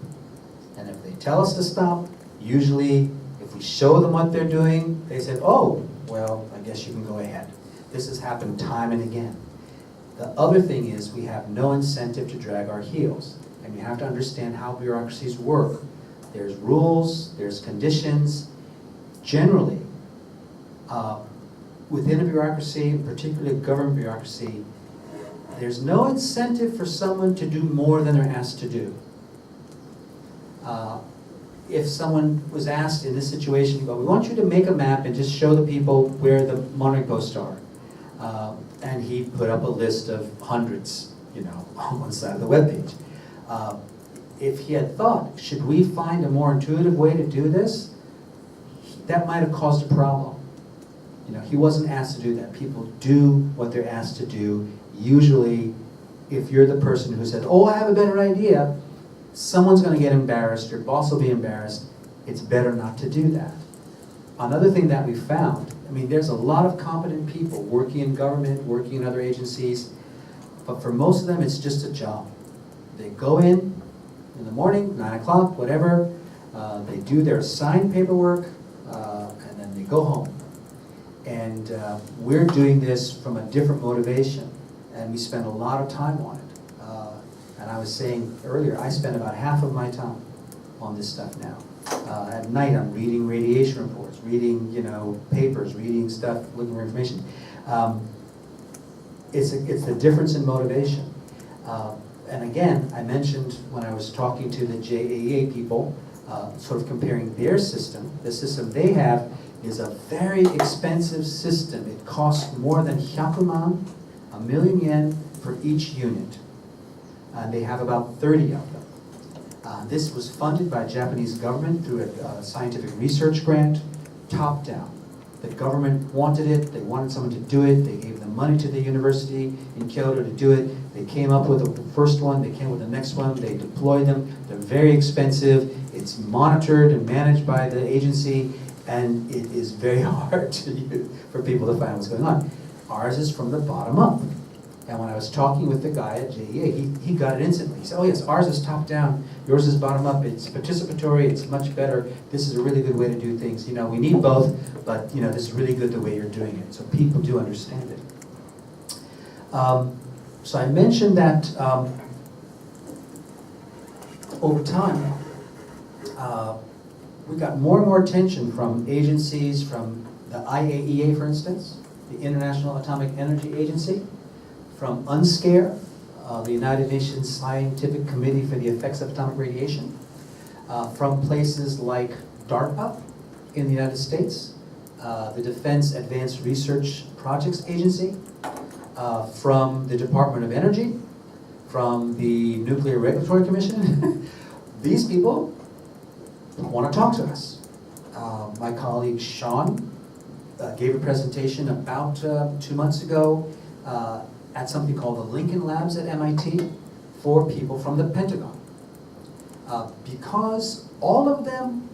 And if they tell us to stop, usually if we show them what they're doing, they say, oh, well, I guess you can go ahead. This has happened time and again. The other thing is we have no incentive to drag our heels. And you have to understand how bureaucracies work. There's rules, there's conditions. Generally, within a bureaucracy, particularly a government bureaucracy, there's no incentive for someone to do more than they're asked to do. If someone was asked in this situation, well, we want you to make a map and just show the people where the monitoring posts are. And he put up a list of hundreds, on one side of the webpage. If he had thought, should we find a more intuitive way to do this? That might have caused a problem. He wasn't asked to do that. People do what they're asked to do. Usually, if you're the person who said, oh, I have a better idea, someone's going to get embarrassed, your boss will be embarrassed. It's better not to do that. Another thing that we found, there's a lot of competent people working in government, working in other agencies, but for most of them, it's just a job. They go in the morning, 9 o'clock, whatever, they do their assigned paperwork, and then they go home. And we're doing this from a different motivation, and we spend a lot of time on it. And I was saying earlier, I spend about half of my time on this stuff now. At night, I'm reading radiation reports, reading papers, reading stuff, looking for information. It's the difference in motivation. And again, I mentioned when I was talking to the JAEA people, sort of comparing their system. The system they have is a very expensive system. It costs more than 100,000, 1,000,000 yen for each unit. And they have about 30 of them. This was funded by the Japanese government through a scientific research grant, top down. The government wanted it, they wanted someone to do it, they gave the money to the university in Kyoto to do it. They came up with the first one, they came with the next one, they deployed them. They're very expensive, it's monitored and managed by the agency, and it is very hard for people to find what's going on. Ours is from the bottom up. And when I was talking with the guy at JEA, he got it instantly. He said, oh yes, ours is top down, yours is bottom up, it's participatory, it's much better, this is a really good way to do things. We need both, but this is really good the way you're doing it. So people do understand it. So I mentioned that over time, we got more and more attention from agencies, from the IAEA, for instance, the International Atomic Energy Agency, from UNSCARE, the United Nations Scientific Committee for the Effects of Atomic Radiation, from places like DARPA in the United States, the Defense Advanced Research Projects Agency, from the Department of Energy, from the Nuclear Regulatory Commission. These people want to talk to us. My colleague Sean gave a presentation about 2 months ago at something called the Lincoln Labs at MIT for people from the Pentagon. Because all of them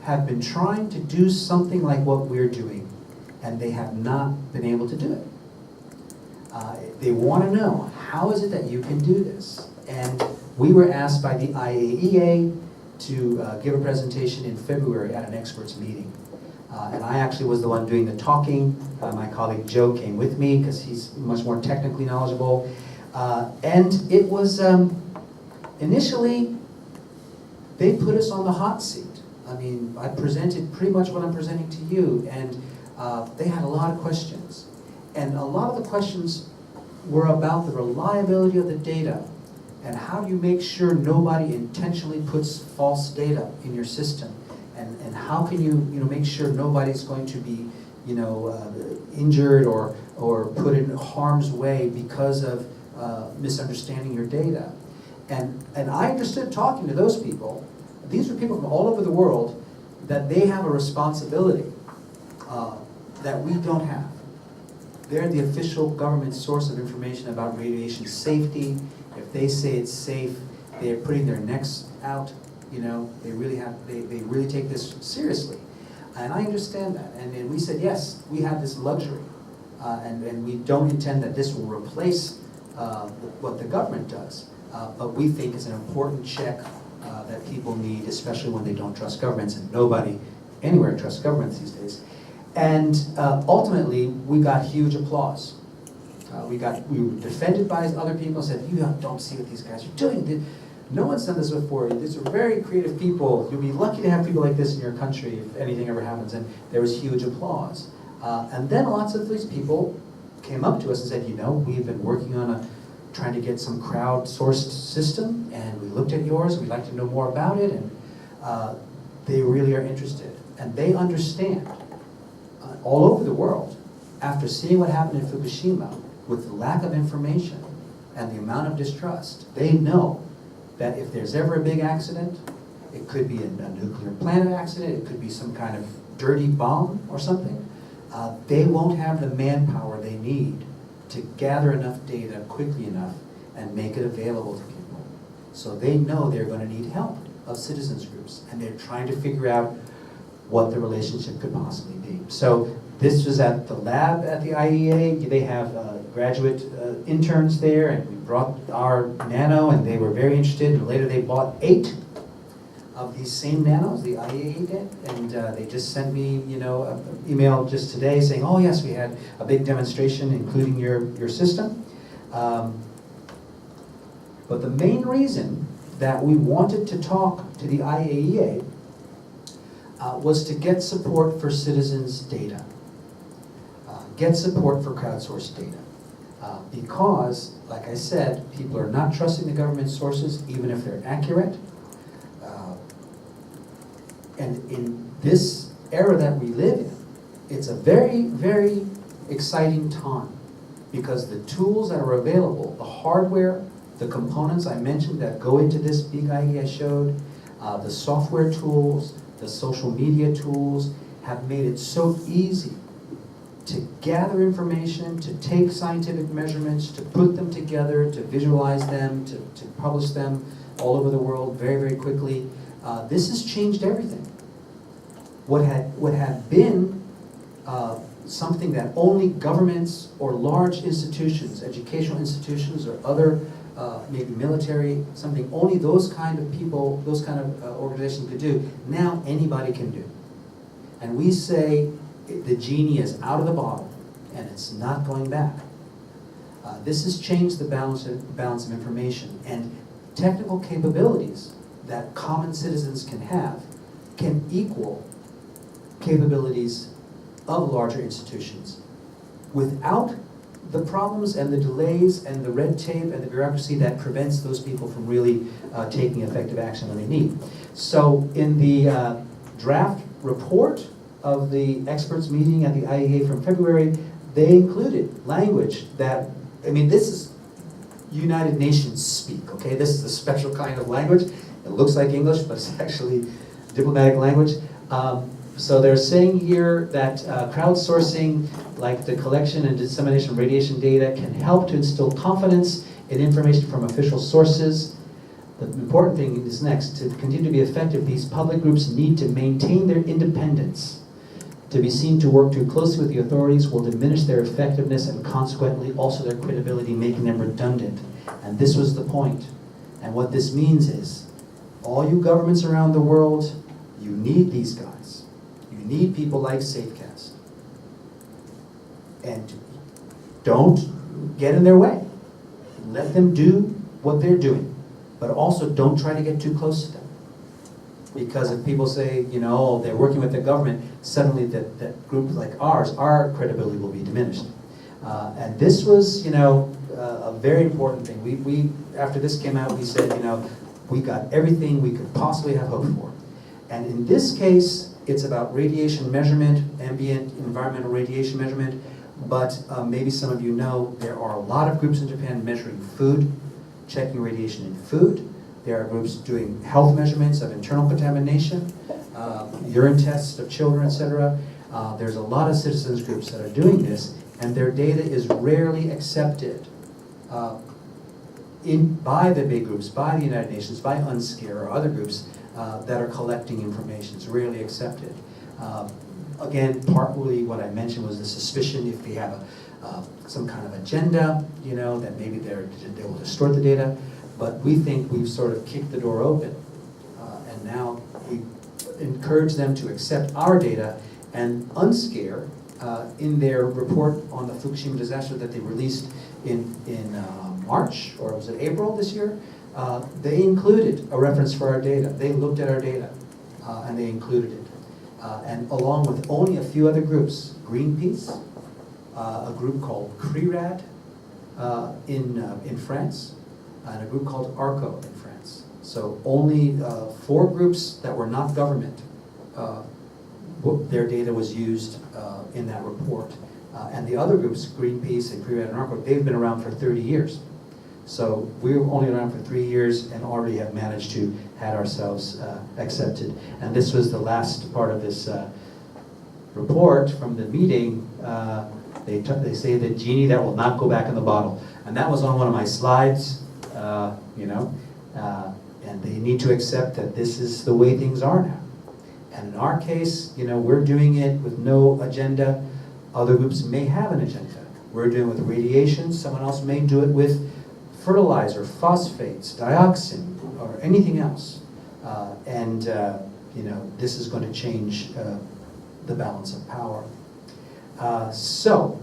have been trying to do something like what we're doing, and they have not been able to do it. They want to know, how is it that you can do this? And we were asked by the IAEA to give a presentation in February at an experts meeting. And I actually was the one doing the talking. My colleague Joe came with me because he's much more technically knowledgeable. And it was, initially, they put us on the hot seat. I presented pretty much what I'm presenting to you, and they had a lot of questions. And a lot of the questions were about the reliability of the data, and how do you make sure nobody intentionally puts false data in your system, and how can you make sure nobody's going to be injured or or put in harm's way because of misunderstanding your data. And I understood talking to those people, these are people from all over the world, that they have a responsibility that we don't have. They're the official government source of information about radiation safety. If they say it's safe, they're putting their necks out, you know, they really take this seriously. And I understand that. And then we said, yes, we have this luxury. And we don't intend that this will replace what the government does. But we think it's an important check that people need, especially when they don't trust governments, and nobody anywhere trusts governments these days. And ultimately, we got huge applause. We were defended by other people, said, you don't see what these guys are doing. No one's done this before. These are very creative people. You'll be lucky to have people like this in your country if anything ever happens. And there was huge applause. And then lots of these people came up to us and said, you know, we've been working on trying to get some crowdsourced system, and we looked at yours, we'd like to know more about it, and they really are interested. And they understand, all over the world, after seeing what happened in Fukushima, with the lack of information and the amount of distrust, they know that if there's ever a big accident, it could be a nuclear plant accident, it could be some kind of dirty bomb or something, they won't have the manpower they need to gather enough data quickly enough and make it available to people. So they know they're going to need help of citizens groups, and they're trying to figure out what the relationship could possibly be. So this was at the lab at the IEA. They have graduate interns there, and we brought our nano, and they were very interested, and later they bought 8 of these same nanos, the IEA did, and they just sent me, you know, an email just today saying, oh yes, we had a big demonstration including your system. But the main reason that we wanted to talk to the IAEA was to get support for citizens' data, get support for crowdsourced data. Because, like I said, people are not trusting the government sources, even if they're accurate. And in this era that we live in, it's a very, very exciting time, because the tools that are available, the hardware, the components I mentioned that go into this big IE I showed, the software tools, the social media tools, have made it so easy to gather information, to take scientific measurements, to put them together, to visualize them, to publish them all over the world very, very quickly. This has changed everything. What had been something that only governments or large institutions, educational institutions or other, maybe military, something only those kind of people, those kind of organizations could do, now anybody can do. And we say the genie is out of the bottle and it's not going back. This has changed the balance of information, and technical capabilities that common citizens can have can equal capabilities of larger institutions without the problems and the delays and the red tape and the bureaucracy that prevents those people from really taking effective action when they need. So in the draft report of the experts meeting at the IEA from February, they included language that, I mean, this is United Nations speak, okay? This is a special kind of language. It looks like English, but it's actually diplomatic language. So they're saying here that crowdsourcing, like the collection and dissemination of radiation data, can help to instill confidence in information from official sources. The important thing is next, to continue to be effective, these public groups need to maintain their independence. To be seen to work too closely with the authorities will diminish their effectiveness and consequently also their credibility, making them redundant. And this was the point. And what this means is, all you governments around the world, you need these guys. You need people like Safecast. And don't get in their way. Let them do what they're doing. But also don't try to get too close to them. Because if people say, you know, they're working with the government, suddenly that group like ours, our credibility will be diminished. And this was, you know, a very important thing. We after this came out, we said, you know, we got everything we could possibly have hoped for. And in this case, it's about radiation measurement, ambient environmental radiation measurement. but maybe some of you know there are a lot of groups in Japan measuring food, checking radiation in food. There are groups doing health measurements of internal contamination, urine tests of children, etc. There's a lot of citizens groups that are doing this, and their data is rarely accepted by the big groups, by the United Nations, by UNSCARE or other groups that are collecting information. It's rarely accepted. Again, partly what I mentioned was the suspicion if they have some kind of agenda, that maybe they will distort the data. But we think we've sort of kicked the door open, and now we encourage them to accept our data. And UNSCARE, in their report on the Fukushima disaster that they released in March, or was it April this year, they included a reference for our data. They looked at our data, and they included it. And along with only a few other groups, Greenpeace, a group called CRIRAD in France, and a group called ARCO in France. So only 4 groups that were not government, their data was used in that report. And the other groups, Greenpeace and CRIRAD and ARCO, they've been around for 30 years. So we're only around for 3 years and already have managed to had ourselves accepted. And this was the last part of this report from the meeting. They say the genie that will not go back in the bottle. And that was on one of my slides, and they need to accept that this is the way things are now. And in our case, we're doing it with no agenda. Other groups may have an agenda. We're doing it with radiation. Someone else may do it with fertilizer, phosphates, dioxin, or anything else. This is going to change the balance of power. So,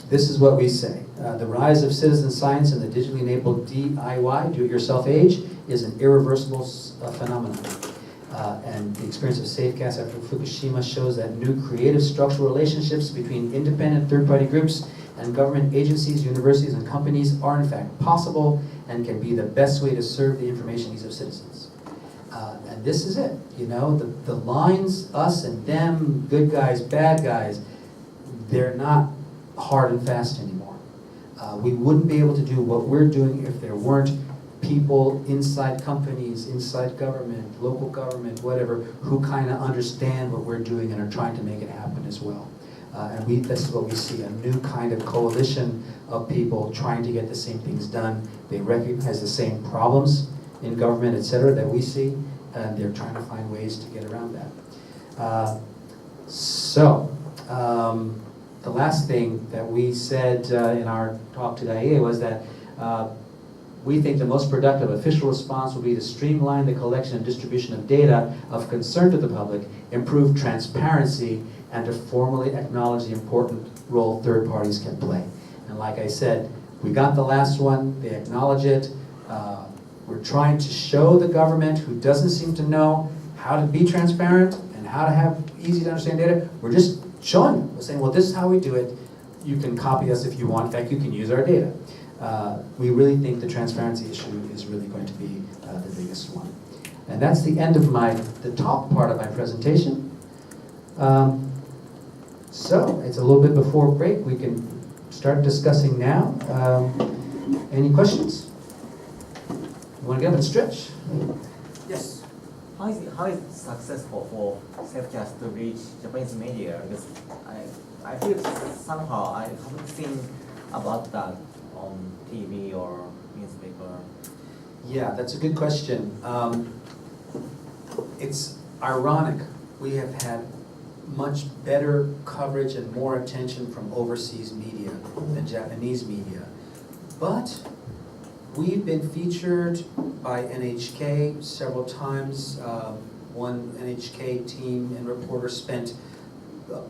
this is what we say. The rise of citizen science in the digitally enabled DIY, do-it-yourself age, is an irreversible phenomenon. And the experience of Safecast after Fukushima shows that new creative structural relationships between independent third-party groups and government agencies, universities, and companies are in fact possible and can be the best way to serve the information needs of citizens. And this is it, the lines, us and them, good guys, bad guys, they're not hard and fast anymore. We wouldn't be able to do what we're doing if there weren't people inside companies, inside government, local government, whatever, who kind of understand what we're doing and are trying to make it happen as well. This is what we see, a new kind of coalition of people trying to get the same things done. They recognize the same problems in government, etc., that we see, and they're trying to find ways to get around that. The last thing that we said in our talk to the IEA was that we think the most productive official response will be to streamline the collection and distribution of data of concern to the public, improve transparency, and to formally acknowledge the important role third parties can play. And like I said, we got the last one, they acknowledge it. We're trying to show the government, who doesn't seem to know how to be transparent and how to have easy to understand data, we're just showing them. We're saying, well, this is how we do it. You can copy us if you want. In fact, you can use our data. We really think the transparency issue is really going to be the biggest one. And that's the end of the top part of my presentation. So it's a little bit before break. We can start discussing now. Any questions? You want to get up and stretch? Yes. How is it successful for Safecast to reach Japanese media? Because I feel somehow I haven't seen about that on TV or newspaper. Yeah, that's a good question. It's ironic. We have had much better coverage and more attention from overseas media than Japanese media. But we've been featured by NHK several times. One NHK team and reporter spent a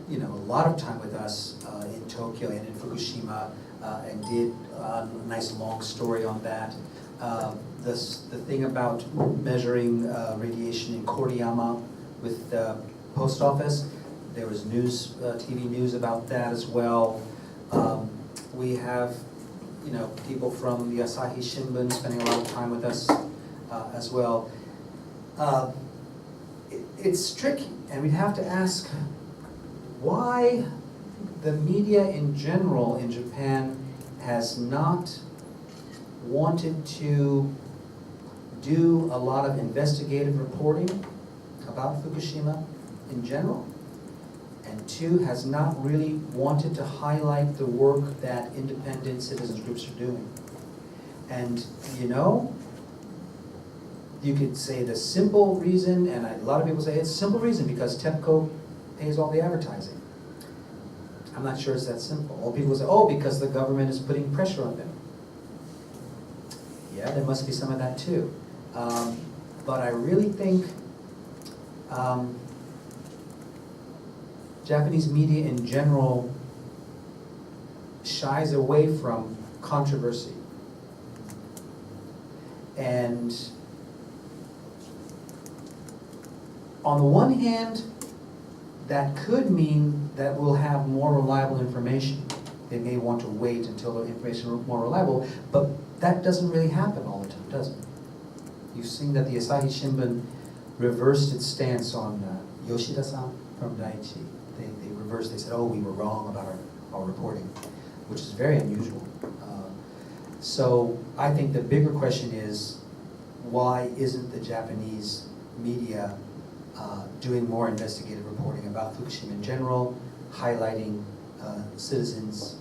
lot of time with us in Tokyo and in Fukushima and did a nice long story on that. The thing about measuring radiation in Koriyama with the post office, there was news, TV news about that as well. We have people from the Asahi Shimbun spending a lot of time with us as well. It's tricky, and we'd have to ask, why the media in general in Japan has not wanted to do a lot of investigative reporting about Fukushima in general, and two, has not really wanted to highlight the work that independent citizens groups are doing. And you know, you could say the simple reason, and a lot of people say it's a simple reason because TEPCO pays all the advertising. I'm not sure it's that simple. All people say, oh, because the government is putting pressure on them. Yeah, there must be some of that too. But I really think Japanese media in general shies away from controversy. And on the one hand, that could mean that we'll have more reliable information. They may want to wait until the information is more reliable, but that doesn't really happen all the time, does it? You've seen that the Asahi Shimbun reversed its stance on Yoshida-san from Daiichi. They reversed, they said, oh, we were wrong about our reporting, which is very unusual. So I think the bigger question is, why isn't the Japanese media doing more investigative reporting about Fukushima in general, highlighting citizens'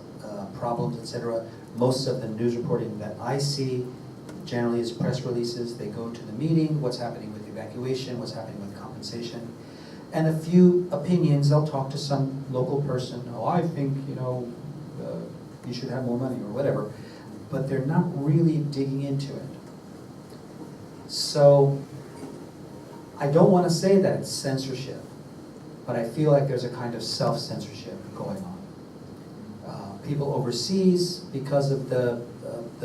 problems, etc. Most of the news reporting that I see generally is press releases. They go to the meeting, what's happening with evacuation, what's happening with compensation, and a few opinions. They'll talk to some local person. Oh, I think, you should have more money or whatever, but they're not really digging into it. So I don't want to say that it's censorship, but I feel like there's a kind of self-censorship going on. People overseas, because of the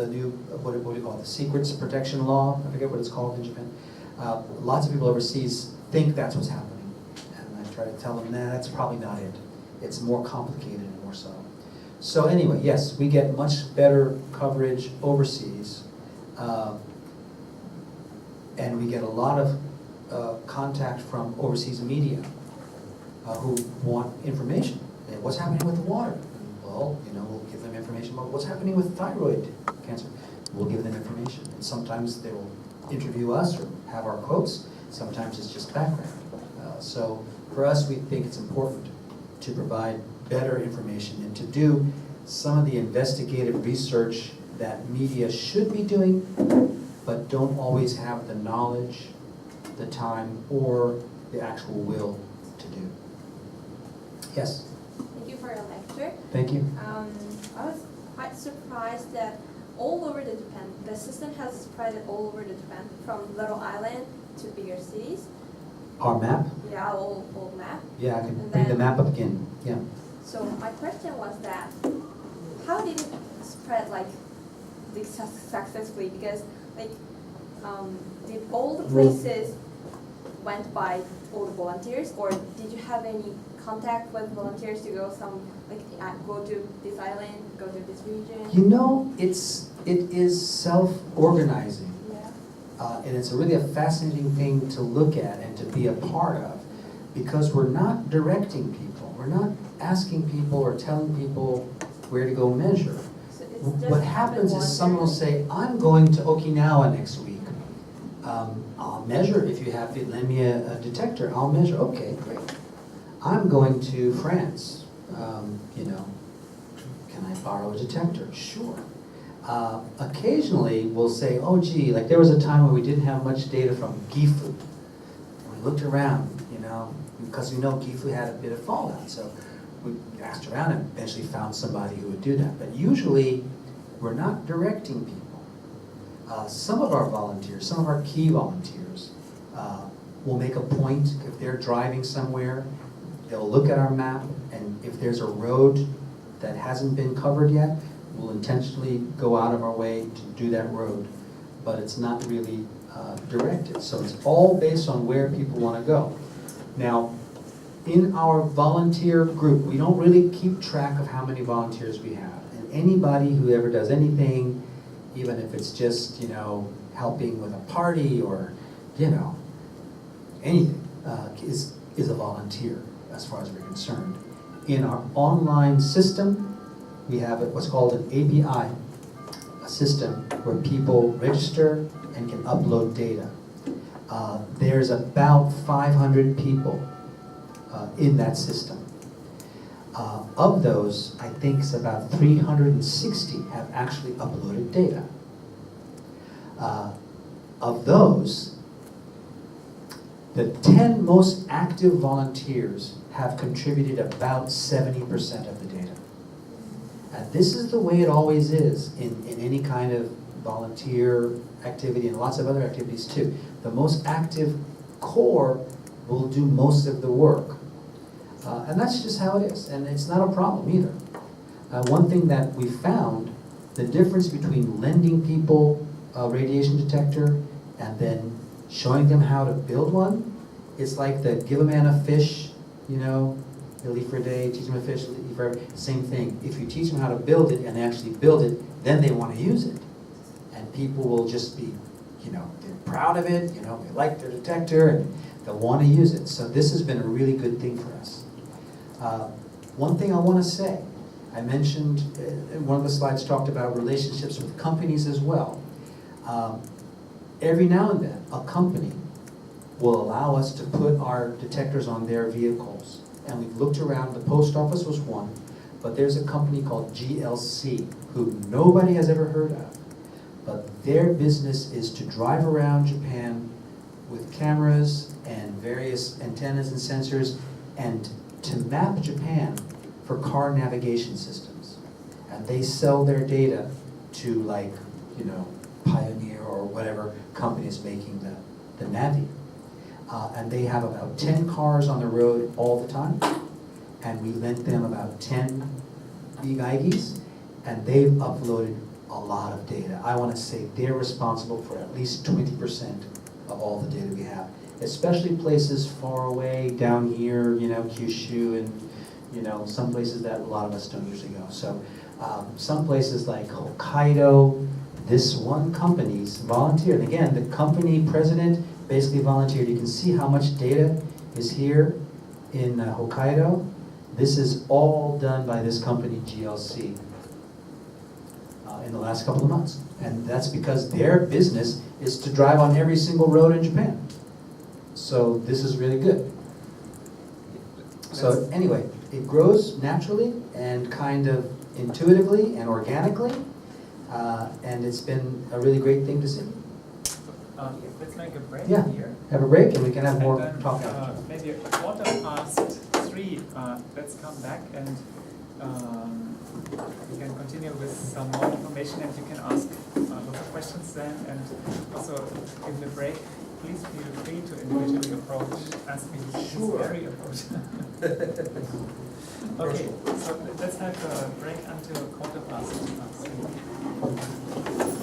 new, what do you call it, the secrets protection law, I forget what it's called in Japan. Lots of people overseas think that's what's happening. And I try to tell them, nah, that's probably not it. It's more complicated and more subtle. So anyway, yes, we get much better coverage overseas. And we get a lot of contact from overseas media who want information. What's happening with the water? Well, we'll give them information about what's happening with thyroid cancer. We'll give them information. And sometimes they will interview us or have our quotes. Sometimes it's just background. So for us, we think it's important to provide better information and to do some of the investigative research that media should be doing, but don't always have the knowledge, the time, or the actual will to do. Yes? Thank you for your lecture. Thank you. I was quite surprised that all over the Japan, the system has spread all over the Japan, from little island to bigger cities. Our map? Yeah, all map. Yeah, I can And bring the then- map up again. Yeah. So my question was that, how did it spread successfully? Because did all the places went by all the volunteers, or did you have any contact with volunteers to go go to this island, go to this region? It is self-organizing. Yeah. And it's really a fascinating thing to look at and to be a part of, because we're not directing people. We're not asking people or telling people where to go measure. So it's just What happens is someone will say, I'm going to Okinawa next week. I'll measure. If you have it, lend me a detector. I'll measure. Okay, great. I'm going to France. Can I borrow a detector? Sure. Occasionally we'll say, oh gee, like there was a time when we didn't have much data from Gifu. We looked around, because we know Gifu had a bit of fallout. So we asked around and eventually found somebody who would do that. But usually we're not directing people. Some of our volunteers, some of our key volunteers, will make a point if they're driving somewhere. They'll look at our map, and if there's a road that hasn't been covered yet, we'll intentionally go out of our way to do that road. But it's not really directed. So it's all based on where people want to go. Now, in our volunteer group, we don't really keep track of how many volunteers we have. And anybody who ever does anything, even if it's just, helping with a party or, anything, is a volunteer as far as we're concerned. in our online system, we have what's called an API, a system where people register and can upload data. There's about 500 people in that system. Of those, I think it's about 360 have actually uploaded data. Of those, the 10 most active volunteers have contributed about 70% of the data. And this is the way it always is in any kind of volunteer activity and lots of other activities too. The most active core will do most of the work. And that's just how it is, and it's not a problem either. One thing that we found, the difference between lending people a radiation detector and then showing them how to build one, it's like the give a man a fish, you know, he'll eat for a day, teach him a fish, he'll eat forever. Same thing. If you teach them how to build it and they actually build it, then they want to use it. And people will just be, you know, they're proud of it, you know, they like their detector and they'll want to use it. So this has been a really good thing for us. One thing I want to say, I mentioned, one of the slides talked about relationships with companies as well. Every now and then, a company will allow us to put our detectors on their vehicles. And we've looked around, the post office was one, but there's a company called GLC, who nobody has ever heard of. But their business is to drive around Japan with cameras and various antennas and sensors and to map Japan for car navigation systems. And they sell their data to, like, you know, Pioneer or whatever company is making the Navi. And they have about 10 cars on the road all the time. And we lent them about 10 e-Geigis, and they've uploaded a lot of data. I want to say they're responsible for at least 20% of all the data we have, especially places far away, down here, you know, Kyushu, and, you know, some places that a lot of us don't usually go. So some places like Hokkaido, this one company's volunteered. And again, the company president basically volunteered. You can see how much data is here in Hokkaido. This is all done by this company, GLC, in the last couple of months. And that's because their business is to drive on every single road in Japan. So this is really good. So anyway, it grows naturally and kind of intuitively and organically. And it's been a really great thing to see. Let's make a break Yeah, here. have a break and we can have more And then, talk. maybe 3:15, let's come back and we can continue with some more information and you can ask lots of questions then. And also in the break, please feel free to individually approach, ask me this very approach. Okay, so let's have a break until 3:15.